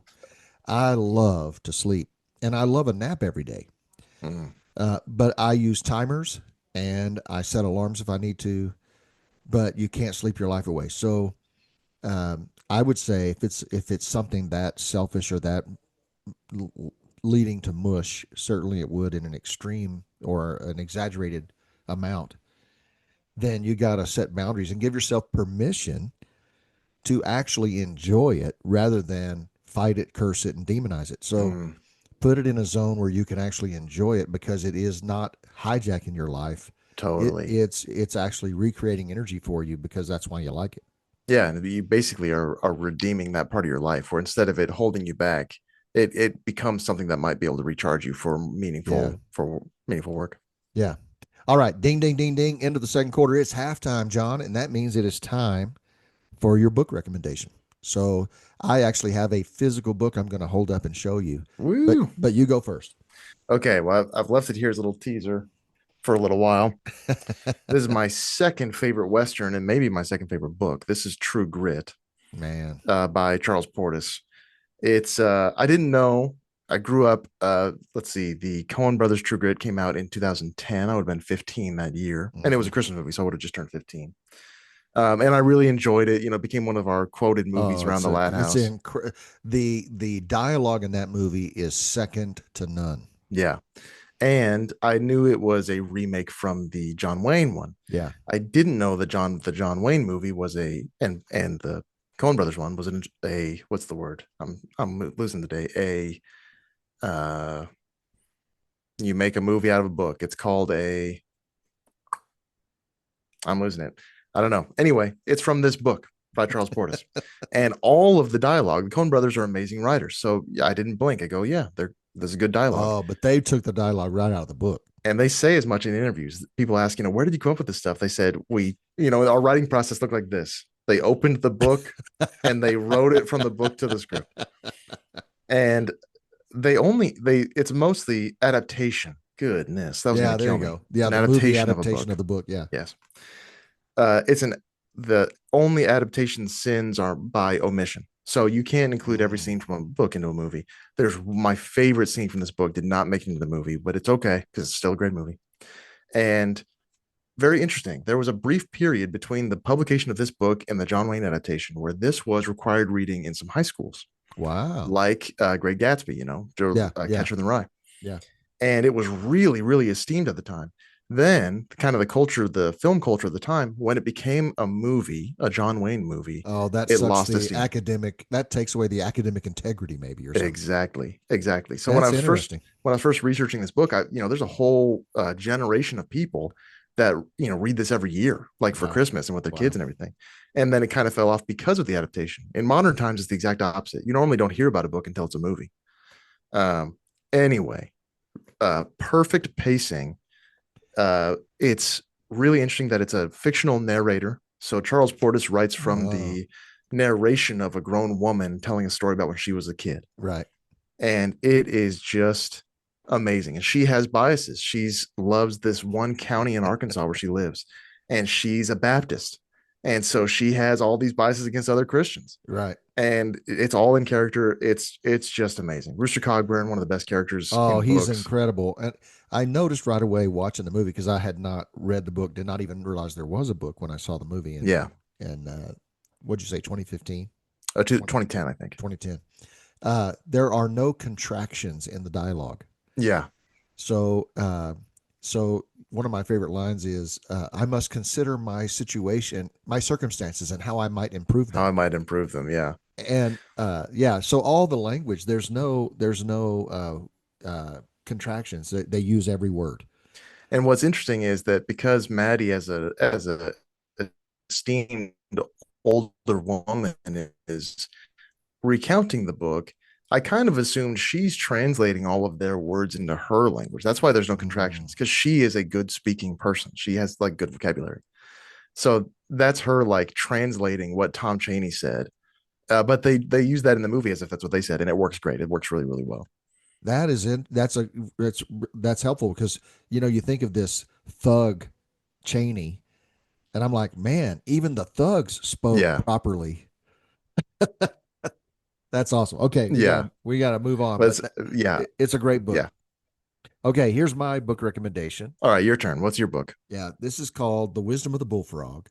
I love to sleep, and I love a nap every day.
Mm,
But I use timers and I set alarms if I need to. But you can't sleep your life away. So I would say if it's something that selfish or that leading to mush, certainly it would in an extreme or an exaggerated amount. Then you got to set boundaries and give yourself permission to actually enjoy it rather than fight it, curse it, and demonize it. So
mm,
put it in a zone where you can actually enjoy it because it is not hijacking your life.
totally.
It's actually recreating energy for you because that's why you like it.
Yeah, and you basically are redeeming that part of your life, where instead of it holding you back, it becomes something that might be able to recharge you
Yeah.
for meaningful work.
Yeah. All right. Ding, ding, ding, ding. Into the second quarter. It's halftime, John. And that means it is time for your book recommendation. So I actually have a physical book I'm going to hold up and show you. But
Woo!
but you go first.
Okay, well, I've left it here as a little teaser for a little while. This is my second favorite Western and maybe my second favorite book. This is True Grit
Man.
by Charles Portis. It's I didn't know. I grew up. Let's see, the Coen Brothers True Grit came out in 2010. I would have been 15 that year, and it was
Mm-hmm.
a Christmas movie, so I would have just turned 15. And I really enjoyed it. It became one of our quoted movies
Oh,
around the Lad House.
the dialogue in that movie is second to none.
Yeah, and I knew it was a remake from the John Wayne one.
Yeah.
I didn't know that the John Wayne movie was and the Coen Brothers one was a what's the word? I'm losing the day. You make a movie out of a book. It's called a. I'm losing it. I don't know. Anyway, it's from this book by Charles Portis, and all of the dialogue. The Coen Brothers are amazing writers, so yeah, I didn't blink. I go, yeah, there's a good dialogue,
Oh, but they took the dialogue right out of the book.
and they say as much in interviews. People ask, where did you come up with this stuff? They said our writing process looked like this. They opened the book and they wrote it from the book to the script, and it's mostly adaptation. Goodness, that was going
Yeah,
to
there
kill
you
me.
go. Yeah,
An
the movie
adaptation of a
adaptation
book.
of the book. Yeah.
Yes. It's an the only adaptation sins are by omission. So you can't include every
Mm.
scene from a book into a movie. There's my favorite scene from this book did not make it into the movie, but it's okay because it's still a great movie. And very interesting. There was a brief period between the publication of this book and the John Wayne adaptation where this was required reading in some high schools,
Wow.
like Great Gatsby,
Yeah, yeah,
Catcher in the Rye.
yeah.
And it was really, really esteemed at the time. Then, kind of the culture, the film culture at the time, when it became a movie, a John Wayne movie,
Oh, that
it
sucks
lost
the
esteem.
academic, that takes away the academic integrity, maybe, or something.
Exactly, exactly. So
That's interesting.
when I was first researching this book, there's a whole generation of people that read this every year, like for
Wow.
Christmas and with their kids
Wow.
and everything. And then it kind of fell off because of the adaptation. In modern times, it's the exact opposite. You normally don't hear about a book until it's a movie. Um, anyway, perfect pacing. It's really interesting that it's a fictional narrator. So Charles Portis writes from
Oh,
the narration of a grown woman telling a story about when she was a kid,
right.
and it is just amazing. And she has biases. She's loves this one county in Arkansas where she lives, and she's a Baptist, and so she has all these biases against other Christians.
Right.
And it's all in character. It's just amazing. Rooster Cogburn, one of the best characters
Oh,
in
he's
books.
incredible. And I noticed right away watching the movie because I had not read the book, did not even realize there was a book when I saw the movie
Yeah,
in what'd you say, 2015,
2010, I think.
2010. There are no contractions in the dialogue.
Yeah,
So, so one of my favorite lines is, "I must consider my situation, my circumstances, and how I might improve
how I
them."
might improve them. Yeah.
And yeah, so all the language, there's no contractions. They use every word.
And what's interesting is that because Maddie, as a esteemed older woman, is recounting the book, I kind of assumed she's translating all of their words into her language. That's why there's no
Mm,
contractions, because she is a good speaking person. She has like good vocabulary. So that's her like translating what Tom Chaney said. But they use that in the movie as if that's what they said, and it works great. It works really, really well.
that is in that's that's helpful because you think of this thug Cheney, and I'm like, man, even the thugs spoke
Yeah.
properly. That's awesome. Okay, we
Yeah.
gotta we gotta move on,
But
but
it's, yeah.
it's a great book.
Yeah.
Okay, here's my book recommendation.
All right, your turn. What's your book?
Yeah, this is called The Wisdom of the Bullfrog.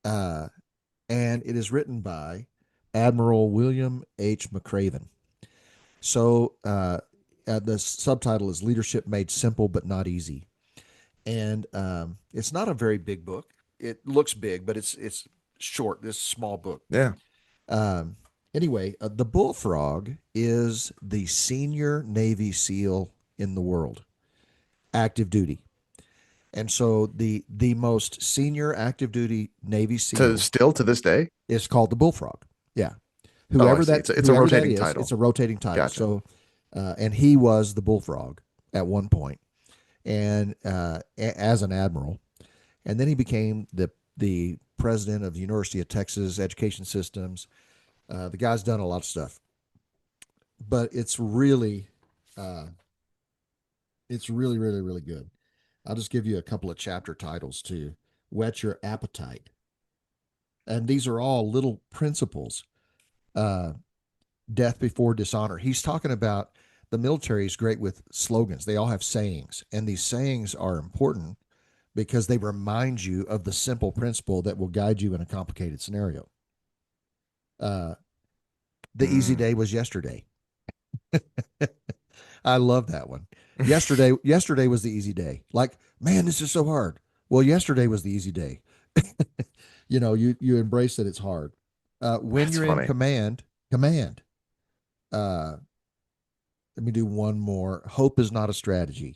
Uh, and it is written by Admiral William H. McCraven. So the subtitle is Leadership Made Simple but Not Easy. And it's not a very big book. It looks big, but it's short. This small book.
Yeah.
Um, anyway, the bullfrog is the senior Navy SEAL in the world, active duty. And so the most senior active duty Navy
To
SEAL
still to this day.
is called the bullfrog. Yeah,
Oh, I see. It's a
whoever that
rotating
is, it's
title.
a rotating title.
Gotcha.
So, and he was the bullfrog at one point, and as an admiral, and then he became the president of the University of Texas Education Systems. The guy's done a lot of stuff, but uh, it's really really good. I'll just give you a couple of chapter titles to whet your appetite, and these are all little principles. Uh, Death before dishonor. He's talking about the military is great with slogans. They all have sayings, and these sayings are important because they remind you of the simple principle that will guide you in a complicated scenario. Uh, the easy
Mm.
day was yesterday. I love that one. Yesterday was the easy day. Like, man, this is so hard. Well, yesterday was the easy day. You embrace that it's hard. When
That's
you're in
funny.
command. Uh, Let me do one more. Hope is not a strategy.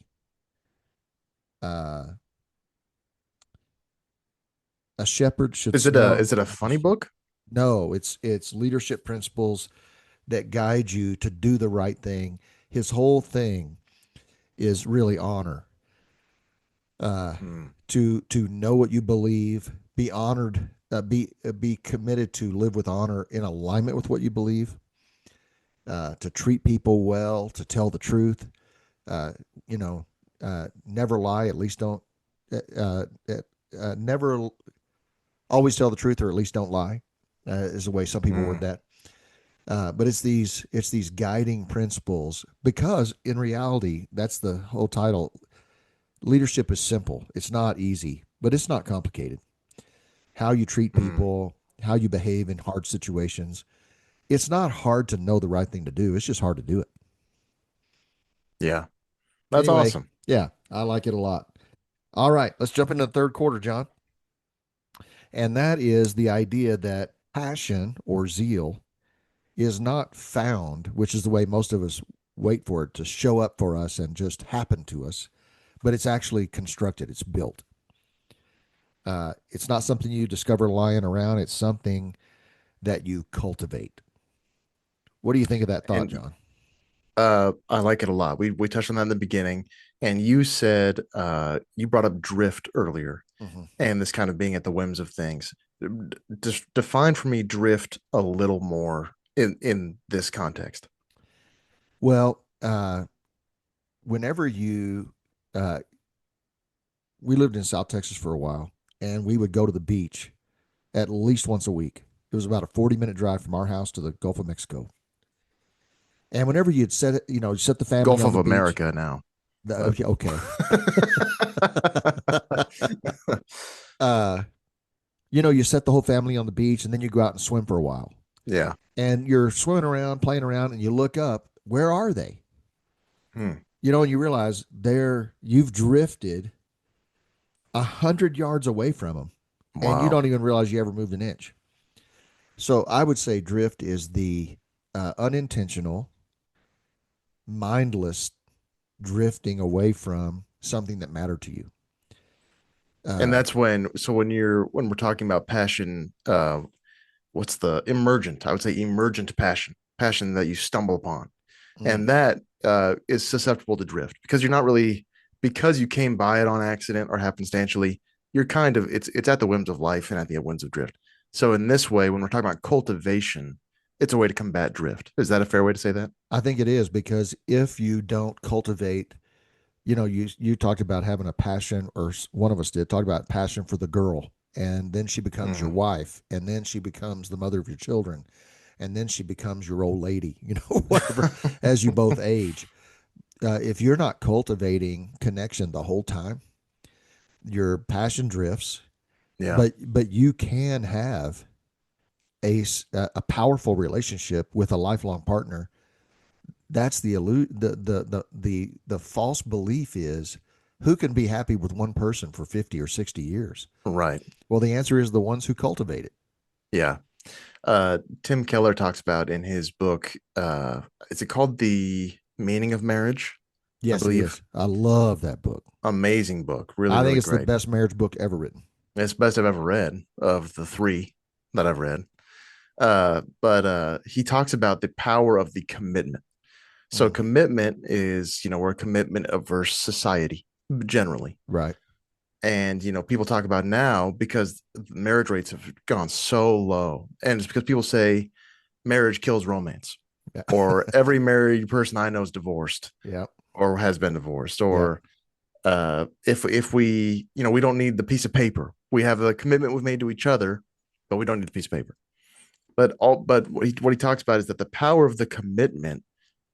Uh, a shepherd should
Is
smell
it a
the
funny
sheep.
book?
No, it's leadership principles that guide you to do the right thing. His whole thing is really honor. Uh,
Hmm.
to know what you believe, be honored, be committed to live with honor in alignment with what you believe. To treat people well, to tell the truth. Uh, you know, never lie. At least don't. Never always tell the truth, or at least don't lie. Is the way some people word
Hmm.
that. But it's these guiding principles because in reality, that's the whole title. Leadership is simple. It's not easy, but it's not complicated. How you treat
Hmm.
people, how you behave in hard situations. It's not hard to know the right thing to do. It's just hard to do it.
Yeah. That's
Anyway,
awesome.
yeah, I like it a lot. All right, let's jump into the third quarter, John. And that is the idea that passion or zeal is not found, which is the way most of us wait for it to show up for us and just happen to us, but it's actually constructed, it's built. It's not something you discover lying around, it's something that you cultivate. What do you think of that thought,
And
John?
I like it a lot. We touched on that in the beginning, and you said you brought up drift earlier,
Mhm.
and this kind of being at the whims of things. Just define for me drift a little more in this context.
Well, whenever you, uh, we lived in South Texas for a while, and we would go to the beach at least once a week. It was about a 40-minute drive from our house to the Gulf of Mexico. And whenever you'd set it, set the family
Gulf
on
of
the beach,
America now, but
okay, uh, you set the whole family on the beach, and then you go out and swim for a while.
yeah.
And you're swimming around, playing around, and you look up. Where are they?
Hmm.
And you realize you've drifted 100 yards away from them, and you
Wow.
don't even realize you ever moved an inch. So I would say drift is the unintentional, mindless drifting away from something that mattered to you.
And
Uh,
that's when we're talking about passion, what's the emergent? I would say emergent passion that you stumble upon.
mm,
And that is susceptible to drift because you're not really, because you came by it on accident or happenstantially, you're kind of, it's at the whims of life and at the whims of drift. So in this way, when we're talking about cultivation, it's a way to combat drift. Is that a fair way to say that?
I think it is because if you don't cultivate, you talked about having a passion, or one of us did talk about passion for the girl, and then she becomes your
Mm-hmm.
wife, and then she becomes the mother of your children, and then she becomes your old lady, whatever, as you both age. If you're not cultivating connection the whole time, your passion drifts,
Yeah.
but you can have a powerful relationship with a lifelong partner. That's the false belief is, who can be happy with one person for 50 or 60 years?
Right.
Well, the answer is the ones who cultivate it.
Yeah. Tim Keller talks about in his book, is it called The Meaning of Marriage? I
Yes, it
believe.
is. I love that book.
Amazing book. Really,
I think
really
it's the
great.
best marriage book ever written.
It's the best I've ever read of the three that I've read. But he talks about the power of the commitment. So
Mm,
commitment is, we're a commitment averse society generally.
right.
And, people talk about now because marriage rates have gone so low. And it's because people say marriage kills romance,
Yeah.
or every married person I know is divorced
Yeah.
or has been divorced,
Yeah.
or if we, we don't need the piece of paper. We have a commitment we've made to each other, but we don't need the piece of paper. But what he talks about is that the power of the commitment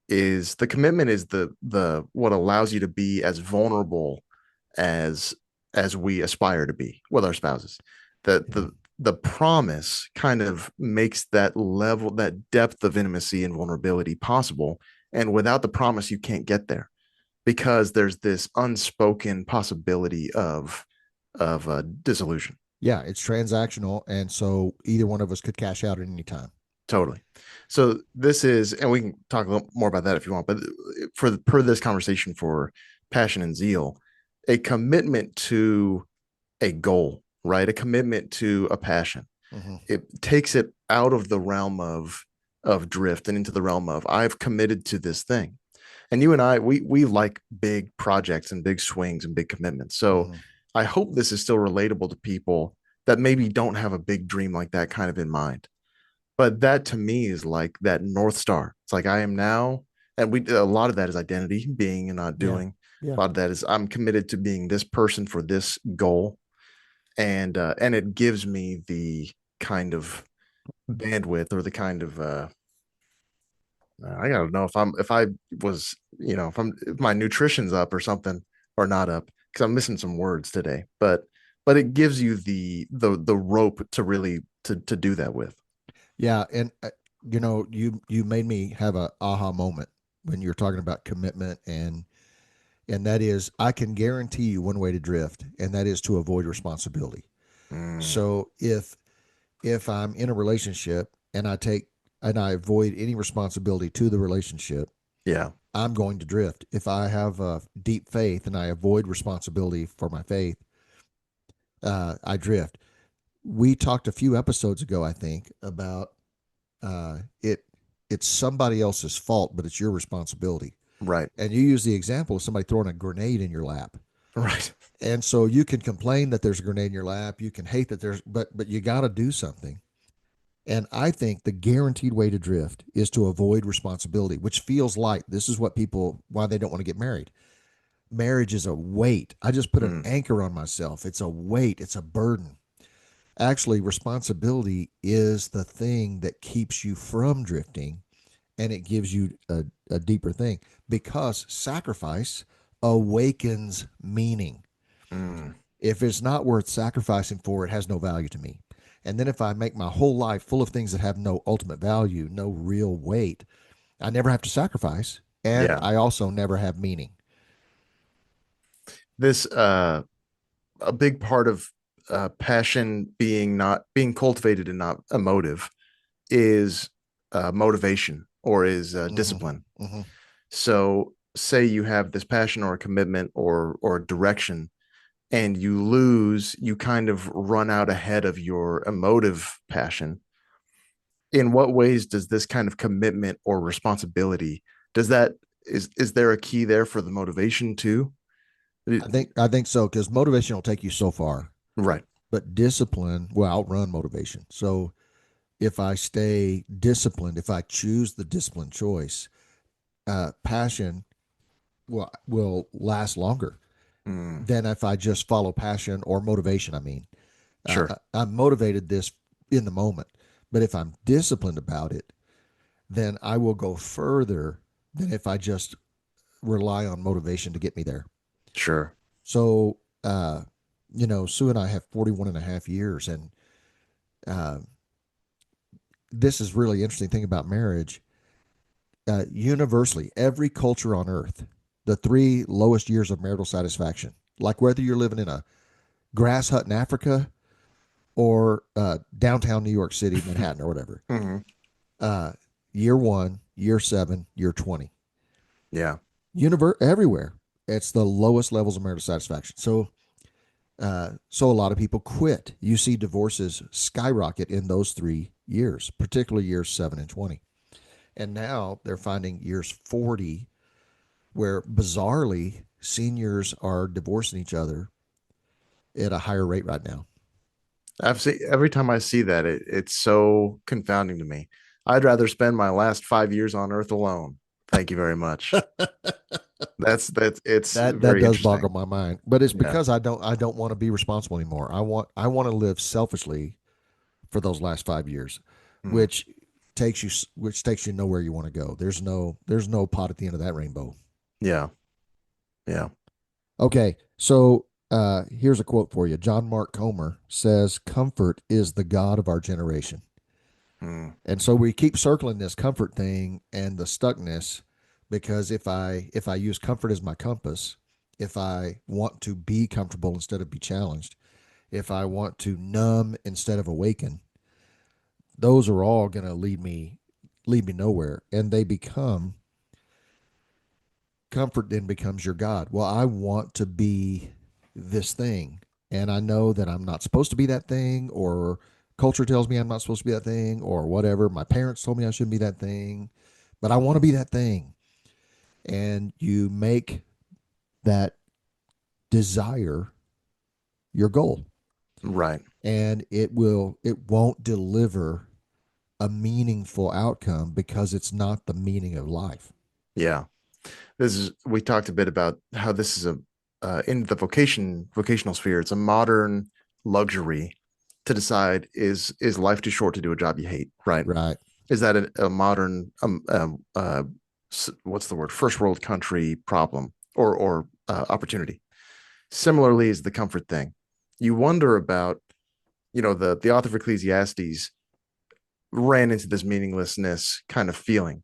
is the what allows you to be as vulnerable as we aspire to be with our spouses. The
Yeah.
the promise kind of makes that level, that depth of intimacy and vulnerability possible. And without the promise, you can't get there because there's this unspoken possibility of dissolution.
Yeah. It's transactional. And so either one of us could cash out at any time.
Totally. So this is, and we can talk a little more about that if you want, but per this conversation for passion and zeal, a commitment to a goal, right? A commitment to a passion.
Hmm.
It takes it out of the realm of drift and into the realm of I've committed to this thing. And you and I, we like big projects and big swings and big commitments. So
Hmm.
I hope this is still relatable to people that maybe don't have a big dream like that kind of in mind. But that to me is like that North Star. It's like I am now, and we a lot of that is identity, being and not
Yeah.
doing.
Yeah.
A lot of that is I'm committed to being this person for this goal, and it gives me the kind of bandwidth or the kind of I gotta know if I was, if my nutrition's up or something or not up, because I'm missing some words today. But it gives you the rope to really to do that with.
Yeah. And, you made me have a aha moment when you're talking about commitment, and and that is I can guarantee you one way to drift, and that is to avoid responsibility.
Mm,
So if I'm in a relationship and I avoid any responsibility to the relationship,
yeah.
I'm going to drift. If I have a deep faith and I avoid responsibility for my faith, I drift. We talked a few episodes ago, I think, about it. It's somebody else's fault, but it's your responsibility.
Right.
And you use the example of somebody throwing a grenade in your lap.
Right.
And so you can complain that there's a grenade in your lap. You can hate that but you got to do something. And I think the guaranteed way to drift is to avoid responsibility, which feels like this is what people, why they don't want to get married. Marriage is a weight. I just put an
Mm,
anchor on myself. It's a weight, it's a burden. Actually, responsibility is the thing that keeps you from drifting, and it gives you a deeper thing because sacrifice awakens meaning.
mm.
If it's not worth sacrificing for, it has no value to me. And then if I make my whole life full of things that have no ultimate value, no real weight, I never have to sacrifice. And
Yeah.
I also never have meaning.
This a big part of passion being not being cultivated and not emotive is motivation or is
Mm-hmm.
discipline.
Mm-hmm.
So say you have this passion or a commitment or direction and you lose, you kind of run out ahead of your emotive passion. In what ways does this kind of commitment or responsibility does that is there a key there for the motivation too?
I think so because motivation will take you so far,
Right.
but discipline will outrun motivation. So if I stay disciplined, if I choose the disciplined choice, passion will last longer
Mm,
than if I just follow passion or motivation. I mean,
sure.
I'm motivated this in the moment, but if I'm disciplined about it, then I will go further than if I just rely on motivation to get me there.
Sure.
So, Sue and I have 41 and a half years, and uh, this is really interesting thing about marriage. Universally, every culture on earth, the three lowest years of marital satisfaction, like whether you're living in a grass hut in Africa or downtown New York City, Manhattan, or whatever.
Hmm.
Uh, year one, year seven, year 20.
Yeah.
Everywhere, it's the lowest levels of marital satisfaction. So a lot of people quit. You see divorces skyrocket in those 3 years, particularly years 7 and 20. And now they're finding years 40 where bizarrely seniors are divorcing each other at a higher rate right now.
I've seen every time I see that, it's so confounding to me. I'd rather spend my last 5 years on Earth alone. Thank you very much. That's it's
That
very
does
interesting.
boggle my mind, but it's
Yeah.
because I don't want to be responsible anymore. I want to live selfishly for those last 5 years,
Mm.
which takes you nowhere you want to go. There's no pot at the end of that rainbow.
Yeah. Yeah.
Okay, so here's a quote for you. John Mark Comer says, "Comfort is the god of our generation."
Mm.
And so we keep circling this comfort thing and the stuckness because if I use comfort as my compass, if I want to be comfortable instead of be challenged, if I want to numb instead of awaken, those are all going to lead me nowhere, and they become comfort then becomes your god. Well, I want to be this thing, and I know that I'm not supposed to be that thing, or culture tells me I'm not supposed to be that thing, or whatever. My parents told me I shouldn't be that thing, but I want to be that thing. And you make that desire your goal,
Right.
and it won't deliver a meaningful outcome because it's not the meaning of life.
Yeah. This is we talked a bit about how this is a in the vocational sphere, it's a modern luxury to decide is life too short to do a job you hate, right?
Right.
Is that a modern what's the word, first world country problem or opportunity? Similarly is the comfort thing. You wonder about, the author of Ecclesiastes ran into this meaninglessness kind of feeling,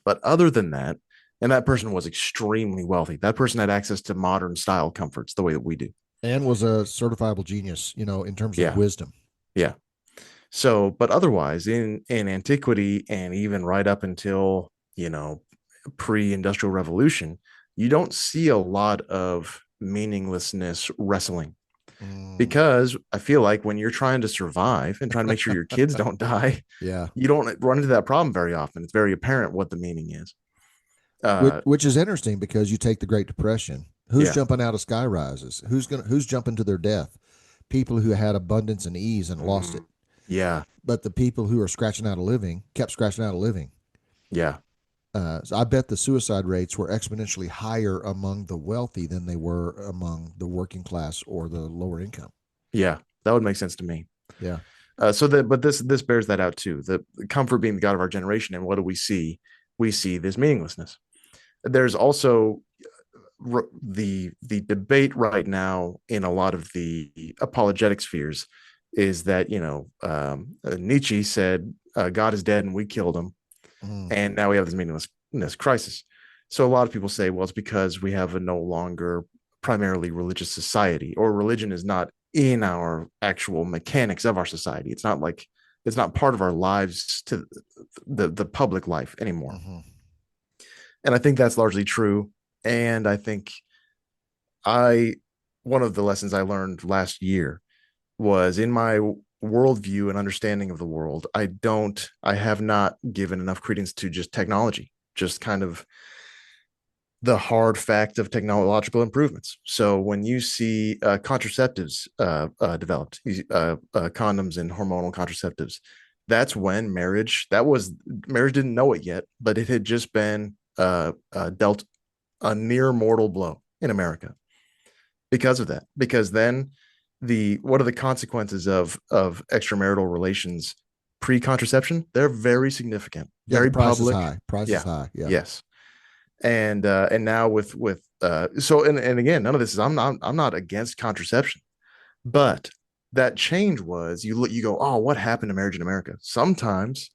but other than that, And that person was extremely wealthy. That person had access to modern style comforts the way that we do.
And was a certifiable genius, in terms of
Yeah.
wisdom.
Yeah. So, but otherwise, in antiquity and even right up until, pre-industrial revolution, you don't see a lot of meaninglessness wrestling,
Mm,
because I feel like when you're trying to survive and trying to make sure your kids don't die,
yeah.
you don't run into that problem very often. It's very apparent what the meaning is.
which,
Uh,
which is interesting because you take the Great Depression. Who's
yeah.
jumping out of sky rises? Who's jumping to their death? People who had abundance and ease and lost it.
Mm, yeah.
But the people who are scratching out a living kept scratching out a living.
Yeah.
So I bet the suicide rates were exponentially higher among the wealthy than they were among the working class or the lower income.
Yeah. That would make sense to me.
Yeah.
But this bears that out too. The comfort being the God of our generation, and what do we see? We see this meaninglessness. There's also the debate right now in a lot of the apologetic spheres is that Nietzsche said God is dead and we killed him,
Mm,
and now we have this meaninglessness crisis. So a lot of people say, well, it's because we have a no longer primarily religious society, or religion is not in our actual mechanics of our society. It's not part of our lives to the public life anymore.
mhm.
And I think that's largely true. And I think I one of the lessons I learned last year was in my worldview and understanding of the world, I have not given enough credence to just technology, just kind of the hard fact of technological improvements. So when you see contraceptives developed, condoms and hormonal contraceptives, that's when marriage didn't know it yet, but it had just been dealt a near mortal blow in America because of that. Because then what are the consequences of extramarital relations pre-contraception? They're very significant,
Yeah, the
very
price is
public.
high. Price is
Yeah.
high. Yeah.
Yes. And now with so and again, none of this is I'm not against contraception, but that change was you go, oh, what happened to marriage in America? Sometimes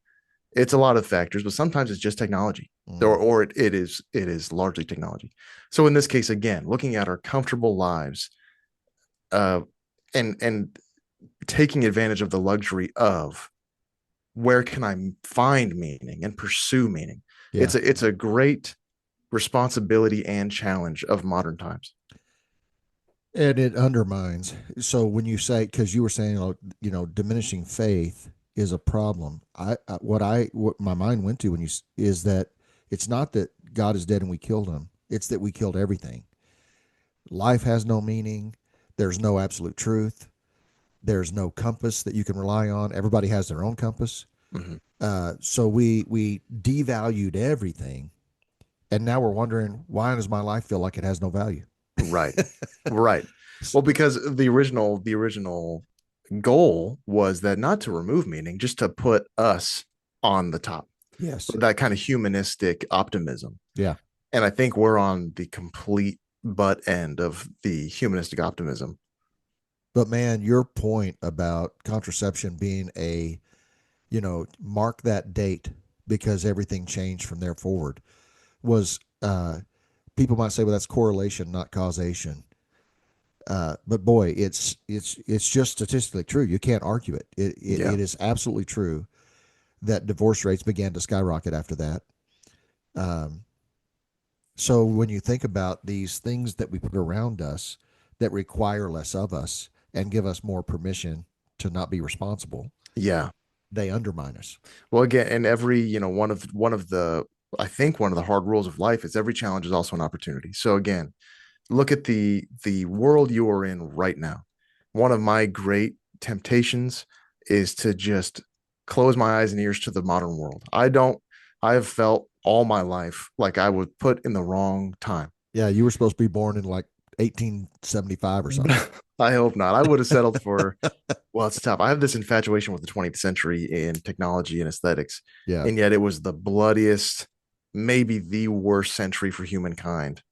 it's a lot of factors, but sometimes it's just technology,
Mm.
or it is largely technology. So in this case, again, looking at our comfortable lives, uh, and taking advantage of the luxury of where can I find meaning and pursue meaning.
Yeah.
It's a great responsibility and challenge of modern times.
And it undermines. So when you say, because you were saying, diminishing faith is a problem. What my mind went to when is that it's not that God is dead and we killed him. It's that we killed everything. Life has no meaning. There's no absolute truth. There's no compass that you can rely on. Everybody has their own compass.
Mm-hmm.
So we devalued everything, and now we're wondering, why does my life feel like it has no value?
Right. Right. Well, because the original goal was that not to remove meaning, just to put us on the top.
Yes.
That kind of humanistic optimism.
Yeah.
And I think we're on the complete butt end of the humanistic optimism.
But man, your point about contraception being mark that date because everything changed from there forward was, people might say, well, that's correlation, not causation. But boy, it's just statistically true. You can't argue it.
Yeah.
It is absolutely true that divorce rates began to skyrocket after that. Um, so when you think about these things that we put around us that require less of us and give us more permission to not be responsible,
Yeah.
they undermine us.
Well, again, and every, one of the I think one of the hard rules of life is every challenge is also an opportunity. So again, look at the world you are in right now. One of my great temptations is to just close my eyes and ears to the modern world. I have felt all my life like I was put in the wrong time.
Yeah, you were supposed to be born in like 1875 or something.
I hope not. I would have settled for, well, it's tough. I have this infatuation with the 20th century in technology and aesthetics,
Yeah,
and yet it was the bloodiest, maybe the worst century for humankind.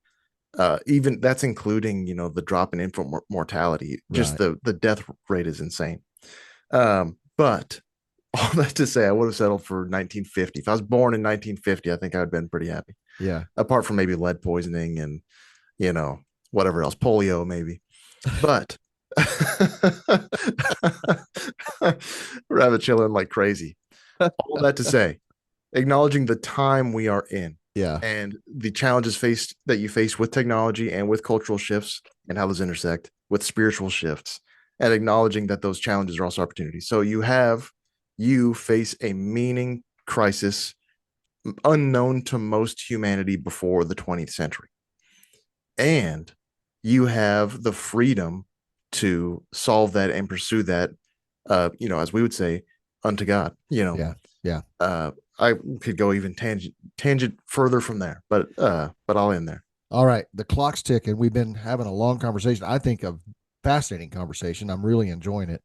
Even that's including, the drop in infant mortality. Just
right.
the death rate is insane. But all that to say, I would have settled for 1950. If I was born in 1950, I think I would have been pretty happy.
Yeah.
apart from maybe lead poisoning and, you know, whatever else, polio maybe. But rabbit chilling like crazy. All that to say, acknowledging the time we are in
Yeah.
and the challenges faced that you face with technology and with cultural shifts and how those intersect with spiritual shifts, and acknowledging that those challenges are also opportunities. So you face a meaning crisis unknown to most humanity before the 20th century. And you have the freedom to solve that and pursue that, as we would say, unto God.
Yeah. Yeah.
I could go even tangent further from there, but I'll end there.
All right. The clock's ticking. We've been having a long conversation. I think a fascinating conversation. I'm really enjoying it.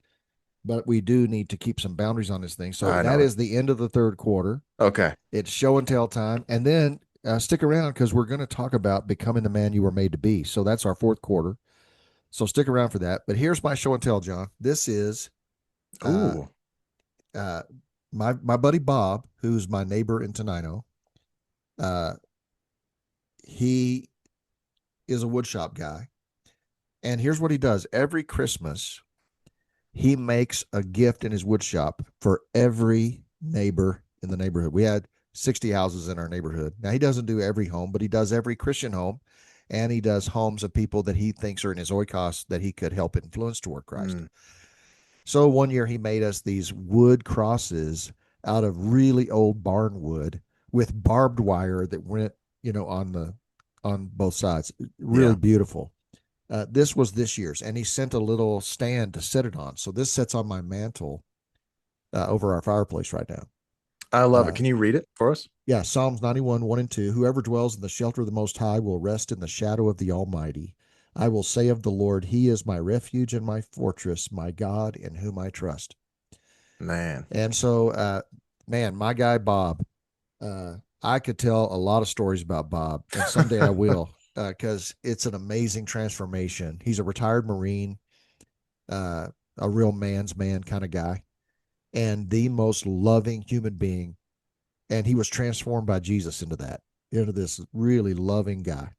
But we do need to keep some boundaries on this thing. So
I
that
know it.
is the end of the third quarter.
Okay.
It's show and tell time. And then stick around because we're going to talk about becoming the man you were made to be. So that's our fourth quarter. So stick around for that. But here's my show and tell, John. This is uh,
Ooh.
uh, my buddy Bob, who's my neighbor in Tenino. Uh, he is a woodshop guy. And here's what he does every Christmas, he makes a gift in his wood shop for every neighbor in the neighborhood. We had 60 houses in our neighborhood. Now, he doesn't do every home, but he does every Christian home. And he does homes of people that he thinks are in his oikos that he could help influence toward Christ.
Mm.
So one year he made us these wood crosses out of really old barn wood with barbed wire that went, on both sides. Really
Yeah.
beautiful. This was this year's, and he sent a little stand to set it on. So this sits on my mantle over our fireplace right now.
I love it. Can you read it for us?
Yeah, Psalms 91, 1 and 2. Whoever dwells in the shelter of the Most High will rest in the shadow of the Almighty. I will say of the Lord, He is my refuge and my fortress, my God in whom I trust.
Man.
And so, man, my guy Bob, I could tell a lot of stories about Bob, and someday I will, because it's an amazing transformation. He's a retired Marine, uh, a real man's man kind of guy, and the most loving human being. And he was transformed by Jesus into this really loving guy.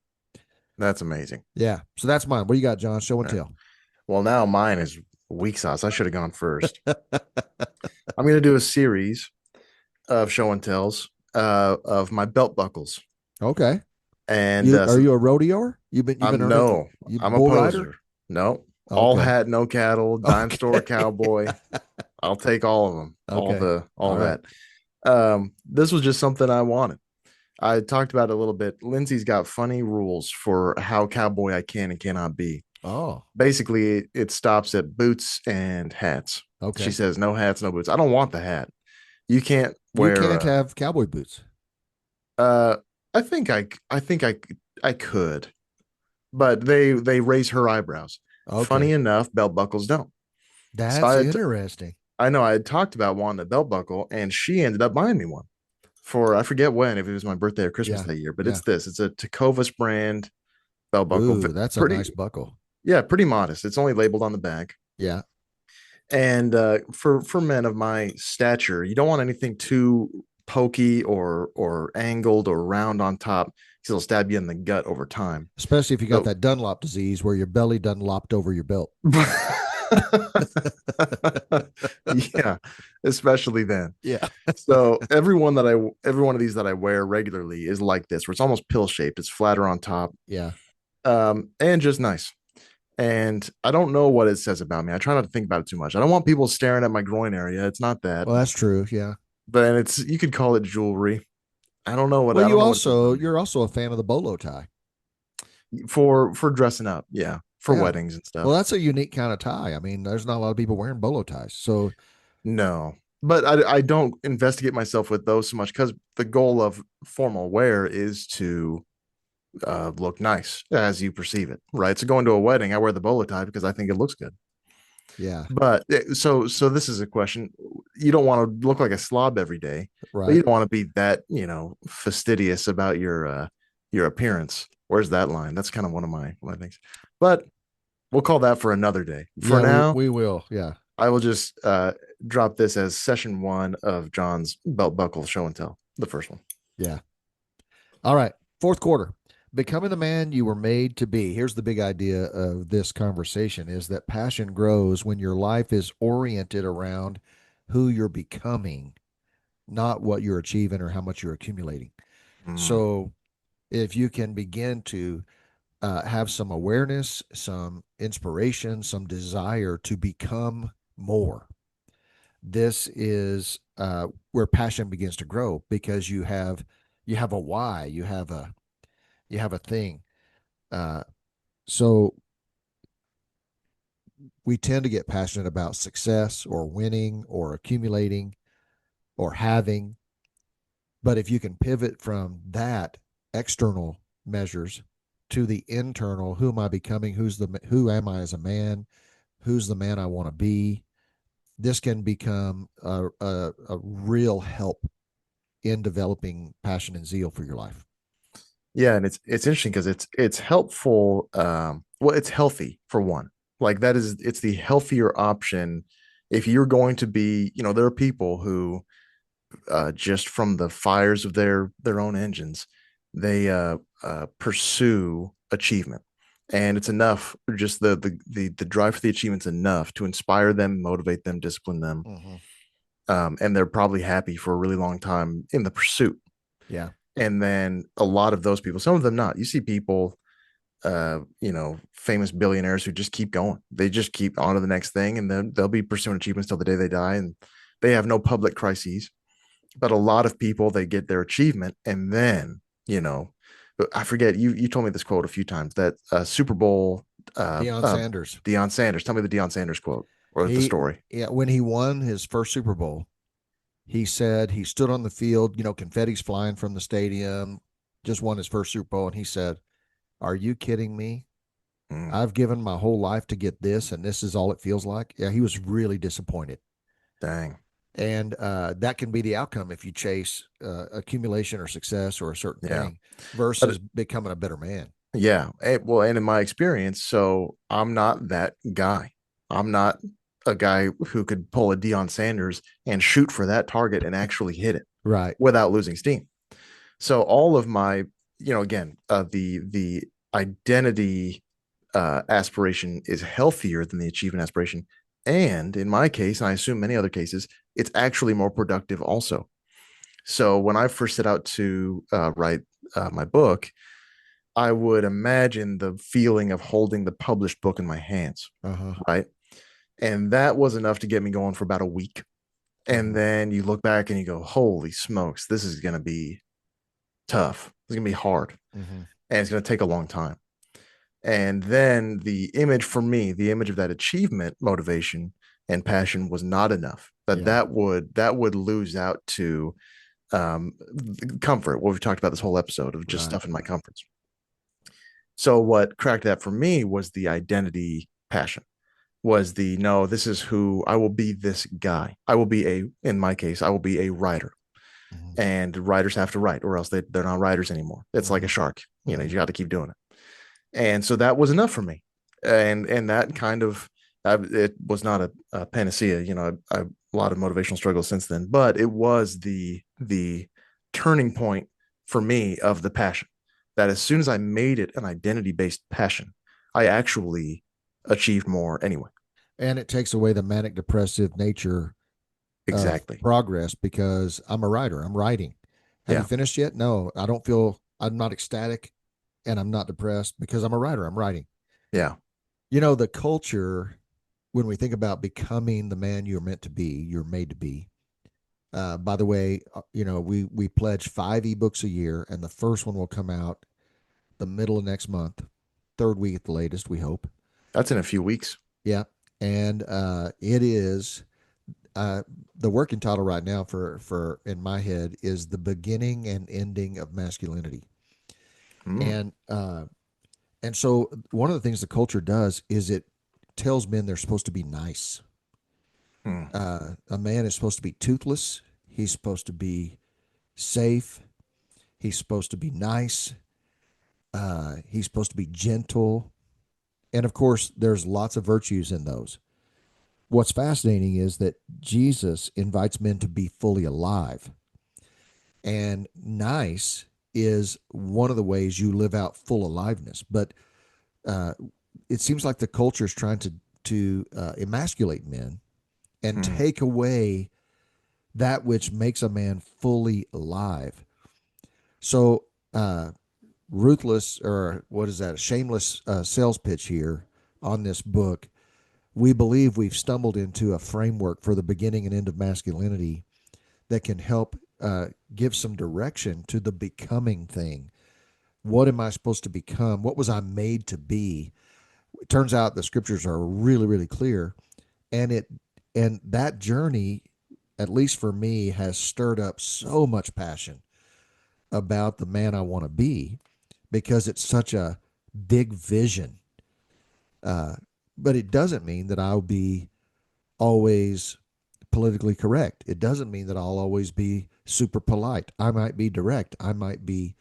That's amazing.
Yeah. So that's mine. What do you got, John? Show and tell.
Well, now mine is weak sauce. I should have gone first. I'm going to do a series of show and tells of my belt buckles.
Okay.
And
Are you a rodeoer? You've been earning,
no,
you
I'm a
bull
poser.
rider?
No, all
Okay.
hat, no cattle, dime store cowboy. I'll take all of them.
Okay.
All
right.
that. This was just something I wanted. I talked about it a little bit. Lindsay's got funny rules for how cowboy I can and cannot be.
Oh,
Basically, it stops at boots and hats.
okay.
She says no hats, no boots. I don't want the hat. You can't
You
wear.
can't have cowboy boots.
I think I could, but they raise her eyebrows.
Okay.
Funny enough, belt buckles don't. So
That's interesting.
I know I had talked about wanting a belt buckle, and she ended up buying me one for I forget when, if it was my birthday or Christmas that year. But
Yeah.
it's a Tecovas brand belt buckle.
Ooh, that's a
pretty
nice buckle.
Yeah, pretty modest. It's only labeled on the back.
Yeah.
And for men of my stature, you don't want anything too pokey or angled or round on top because it'll stab you in the gut over time.
Especially if you got that Dunlop disease where your belly Dunlopped over your belt.
Yeah, especially then.
Yeah.
So every one of these that I wear regularly is like this, where it's almost pill shaped. It's flatter on top.
Yeah.
And just nice. And I don't know what it says about me. I try not to think about it too much. I don't want people staring at my groin area. It's not that.
Well, that's true. Yeah.
But you could call it jewelry. I don't know what.
Well,
I don't know
you're also a fan of the bolo tie
for dressing up. Yeah, for
Yeah.
weddings and stuff.
Well, that's a unique kind of tie. I mean, there's not a lot of people wearing bolo ties. So
No, but I don't investigate myself with those so much because the goal of formal wear is to look nice as you perceive it, right? So going to a wedding, I wear the bolo tie because I think it looks good.
yeah.
But so this is a question. You don't want to look like a slob every day, but you
Right.
don't want to be that, fastidious about your appearance. Where's that line? That's kind of one of my things. But we'll call that for another day. For
Yeah,
now,
we will. Yeah.
I will just drop this as session 1 of John's belt buckle show and tell, the first one.
Yeah. All right. Fourth quarter. Becoming the man you were made to be. Here's the big idea of this conversation is that passion grows when your life is oriented around who you're becoming, not what you're achieving or how much you're accumulating.
Mm,
So if you can begin to have some awareness, some inspiration, some desire to become more, this is where passion begins to grow because you have a why, you have a thing. Uh, so we tend to get passionate about success or winning or accumulating or having. But if you can pivot from that external measures to the internal, who am I becoming? Who am I as a man? Who's the man I want to be? This can become a real help in developing passion and zeal for your life.
yeah, and it's interesting because it's helpful. Well, it's healthy for one. Like that is it's the healthier option if you're going to be. There are people who just from the fires of their own engines, they pursue achievement, and it's enough. Just the drive for the achievement's enough to inspire them, motivate them, discipline them,
Mm-hmm.
and they're probably happy for a really long time in the pursuit.
Yeah.
And then a lot of those people, some of them not. You see people, famous billionaires who just keep going. They just keep on to the next thing, and then they'll be pursuing achievements till the day they die, and they have no public crises. But a lot of people, they get their achievement, and then I forget, you told me this quote a few times, that Super Bowl uh
Deion
uh
Sanders.
Deion Sanders. Tell me the Deion Sanders quote or the
He
story.
Yeah, when he won his first Super Bowl, he said he stood on the field, confetti's flying from the stadium, just won his first Super Bowl, and he said, "Are you kidding me?
Mm,
I've given my whole life to get this, and this is all it feels like." Yeah, he was really disappointed.
dang.
And that can be the outcome if you chase accumulation or success or a certain
Yeah.
thing versus becoming a better man.
Yeah. Well, and in my experience, so I'm not that guy. I'm not a guy who could pull a Deion Sanders and shoot for that target and actually hit it
Right.
without losing steam. So all of my, again, the identity aspiration is healthier than the achievement aspiration. And in my case, and I assume many other cases, it's actually more productive also. So when I first set out to write my book, I would imagine the feeling of holding the published book in my hands,
Uh huh.
right? And that was enough to get me going for about a week. And
Mm-hmm.
then you look back and you go, holy smokes, this is going to be tough. It's going to be hard.
Mm-hmm.
And it's going to take a long time. And then the image for me, the image of that achievement, motivation, and passion was not enough. That
Yeah.
that would lose out to comfort. What we've talked about this whole episode of just
Right.
stuff in my comforts. So what cracked that for me was the identity passion. Was the no, this is who I will be. This guy, I will be in my case, I will be a writer,
Mm-hmm.
and writers have to write, or else they're not writers anymore. It's like
Mm-hmm.
a shark.
Mm-hmm.
You got to keep doing it. And so that was enough for me. And that kind of it was not a panacea. A lot of motivational struggles since then, but it was the turning point for me of the passion. That as soon as I made it an identity based passion, I actually achieved more anyway.
And it takes away the manic depressive nature of
Exactly.
progress because I'm a writer. I'm writing. Have you
Yeah.
finished yet? No, I don't feel, I'm not ecstatic and I'm not depressed because I'm a writer. I'm writing.
Yeah.
The culture, when we think about becoming the man you're meant to be, you're made to be. By the way, we pledge 5 ebooks a year, and the first one will come out the middle of next month, third week at the latest, we hope.
That's in a few weeks.
Yeah, and it is uh, the working title right now for in my head is the beginning and ending of masculinity,
Mm,
and so one of the things the culture does is it tells men they're supposed to be nice.
mm,
A man is supposed to be toothless. He's supposed to be safe. He's supposed to be nice. He's supposed to be gentle. And of course, there's lots of virtues in those. What's fascinating is that Jesus invites men to be fully alive. And nice is one of the ways you live out full aliveness. But uh, it seems like the culture is trying to emasculate men and
Hmm.
take away that which makes a man fully alive. So, ruthless, or what is that? A shameless sales pitch here on this book. We believe we've stumbled into a framework for the beginning and end of masculinity that can help give some direction to the becoming thing. What am I supposed to become? What was I made to be? It turns out the scriptures are really, really clear, and that journey, at least for me, has stirred up so much passion about the man I want to be because it's such a big vision. Uh, but it doesn't mean that I'll be always politically correct. It doesn't mean that I'll always be super polite. I might be direct. I might be,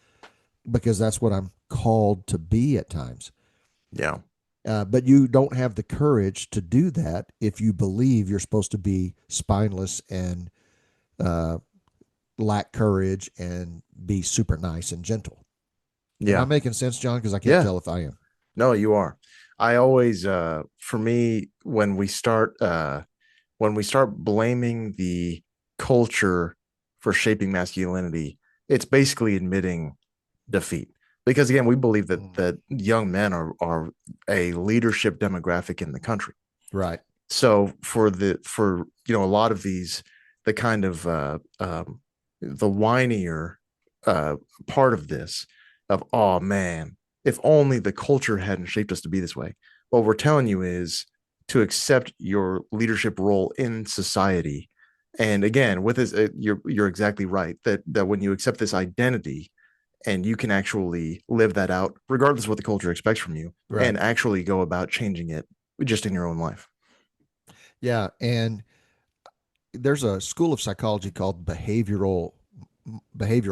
because that's what I'm called to be at times.
Yeah.
But you don't have the courage to do that if you believe you're supposed to be spineless and uh, lack courage and be super nice and gentle. Am I
Yeah.
making sense, John? Because I can't
Yeah.
tell if I am.
No, you are. I always for me when we start blaming the culture for shaping masculinity, it's basically admitting defeat. Because again, we believe that
Mm.
young men are a leadership demographic in the country.
Right.
So for a lot of these, the kind of the whinier uh part of this, of, oh man, if only the culture hadn't shaped us to be this way. What we're telling you is to accept your leadership role in society. And again, with this, you're exactly right that when you accept this identity and you can actually live that out regardless of what the culture expects from you,
Right.
and actually go about changing it just in your own life.
Yeah. And there's a school of psychology called behavioral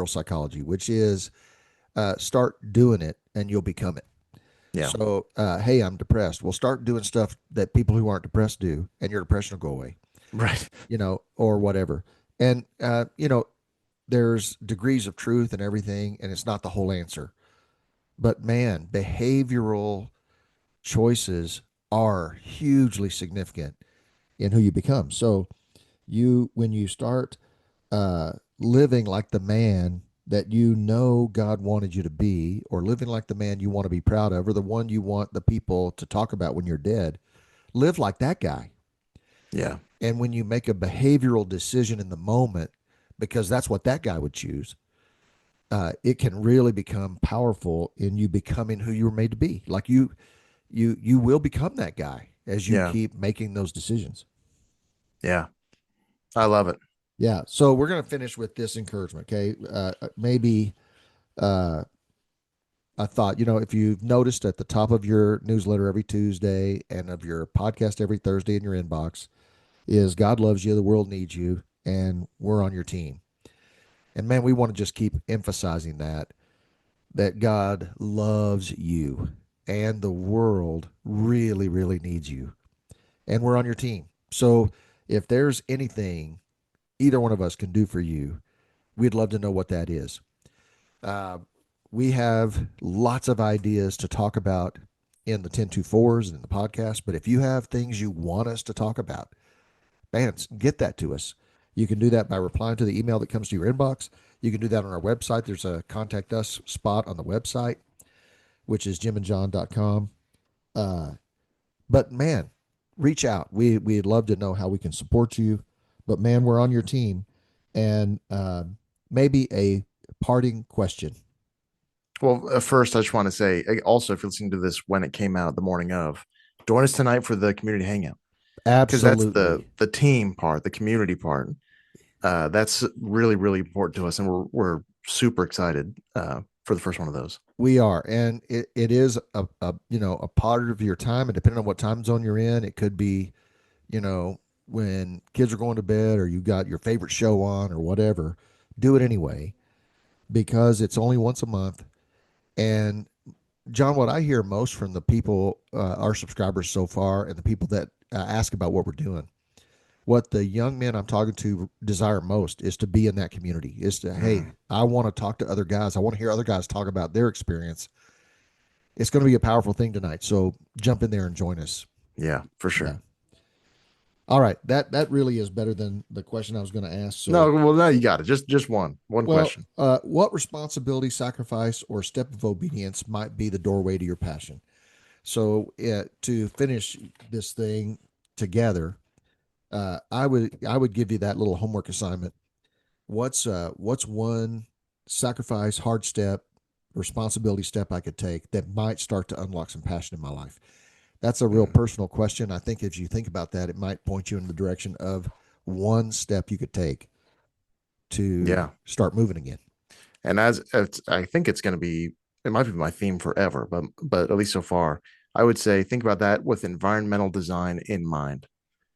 psychology, which is start doing it and you'll become it.
Yeah.
So, hey, I'm depressed. Well, start doing stuff that people who aren't depressed do, and your depression will go away,
Right.
or whatever. And, there's degrees of truth and everything, and it's not the whole answer. But man, behavioral choices are hugely significant in who you become. So, when you start uh, living like the man that God wanted you to be, or living like the man you want to be proud of, or the one you want the people to talk about when you're dead, live like that guy.
Yeah.
And when you make a behavioral decision in the moment, because that's what that guy would choose, it can really become powerful in you becoming who you were made to be. Like you will become that guy as you
Yeah.
keep making those decisions.
Yeah. I love it.
Yeah. So we're going to finish with this encouragement. Okay. Maybe uh, I thought, if you've noticed at the top of your newsletter every Tuesday and of your podcast every Thursday in your inbox is God loves you, the world needs you, and we're on your team. And man, we want to just keep emphasizing that God loves you and the world really, really needs you. And we're on your team. So if there's anything either one of us can do for you, we'd love to know what that is. Uh, we have lots of ideas to talk about in the 1024s and in the podcast. But if you have things you want us to talk about, man, get that to us. You can do that by replying to the email that comes to your inbox. You can do that on our website. There's a contact us spot on the website, which is jimandjohn.com. Uh, but man, reach out. We'd love to know how we can support you. But man, we're on your team. And maybe a parting question.
Well, first, I just want to say also, if you're listening to this when it came out the morning of, join us tonight for the community hangout, because that's
Absolutely.
the team part, the community part. That's really, really important to us, and we're super excited for the first one of those.
We are, and it is a part of your time, and depending on what time zone you're in, it could be, when kids are going to bed or you got your favorite show on or whatever. Do it anyway because it's only once a month. And John, what I hear most from the people, our subscribers so far, and the people that ask about what we're doing, what the young men I'm talking to desire most is to be in that community. Is to, hey, I want to talk to other guys. I want to hear other guys talk about their experience. It's going to be a powerful thing tonight. So jump in there and join us.
Yeah, for
Yeah.
sure.
All right. That really is better than the question I was going to ask. So,
No, well, now you got it. Just one
well,
question.
what responsibility, sacrifice, or step of obedience might be the doorway to your passion? So, to finish this thing together, I would give you that little homework assignment. What's one sacrifice, hard step, responsibility step I could take that might start to unlock some passion in my life? That's a real
Mm,
personal question. I think if you think about that, it might point you in the direction of one step you could take to
yeah,
start moving again.
and as I think it's going to be, it might be my theme forever, but at least so far, I would say think about that with environmental design in mind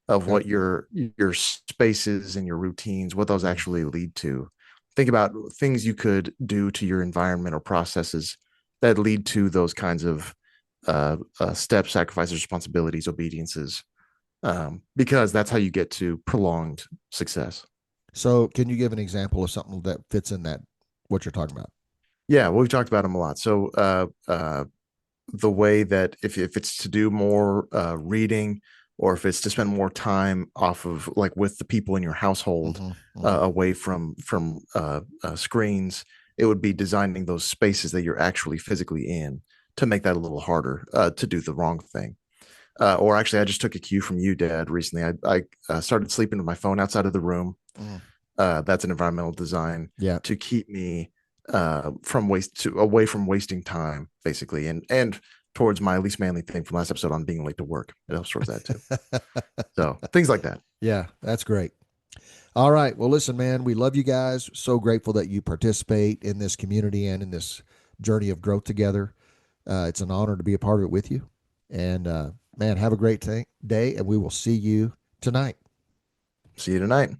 of
Okay.
what your spaces and your routines, what those
Mm.
actually lead to. Think about things you could do to your environment or processes that lead to those kinds of steps, sacrifices, responsibilities, obediences, because that's how you get to prolonged success.
So, can you give an example of something that fits in that what you're talking about?
Yeah, well, we've talked about them a lot. So, the way that if it's to do more reading, or if it's to spend more time off of like with the people in your household,
Mm-hmm, mm-hmm.
away from screens, it would be designing those spaces that you're actually physically in to make that a little harder to do the wrong thing. Or actually, I just took a cue from you, Dad, recently. I started sleeping with my phone outside of the room.
Mm.
That's an environmental design
Yeah.
to keep me from waste to away from wasting time, basically, and towards my least manly thing from last episode on being late to work. It helps towards that too. So things like that.
Yeah, that's great. All right. Well, listen, man, we love you guys. So grateful that you participate in this community and in this journey of growth together. It's an honor to be a part of it with you. And man, have a great day, and we will see you tonight.
See you tonight.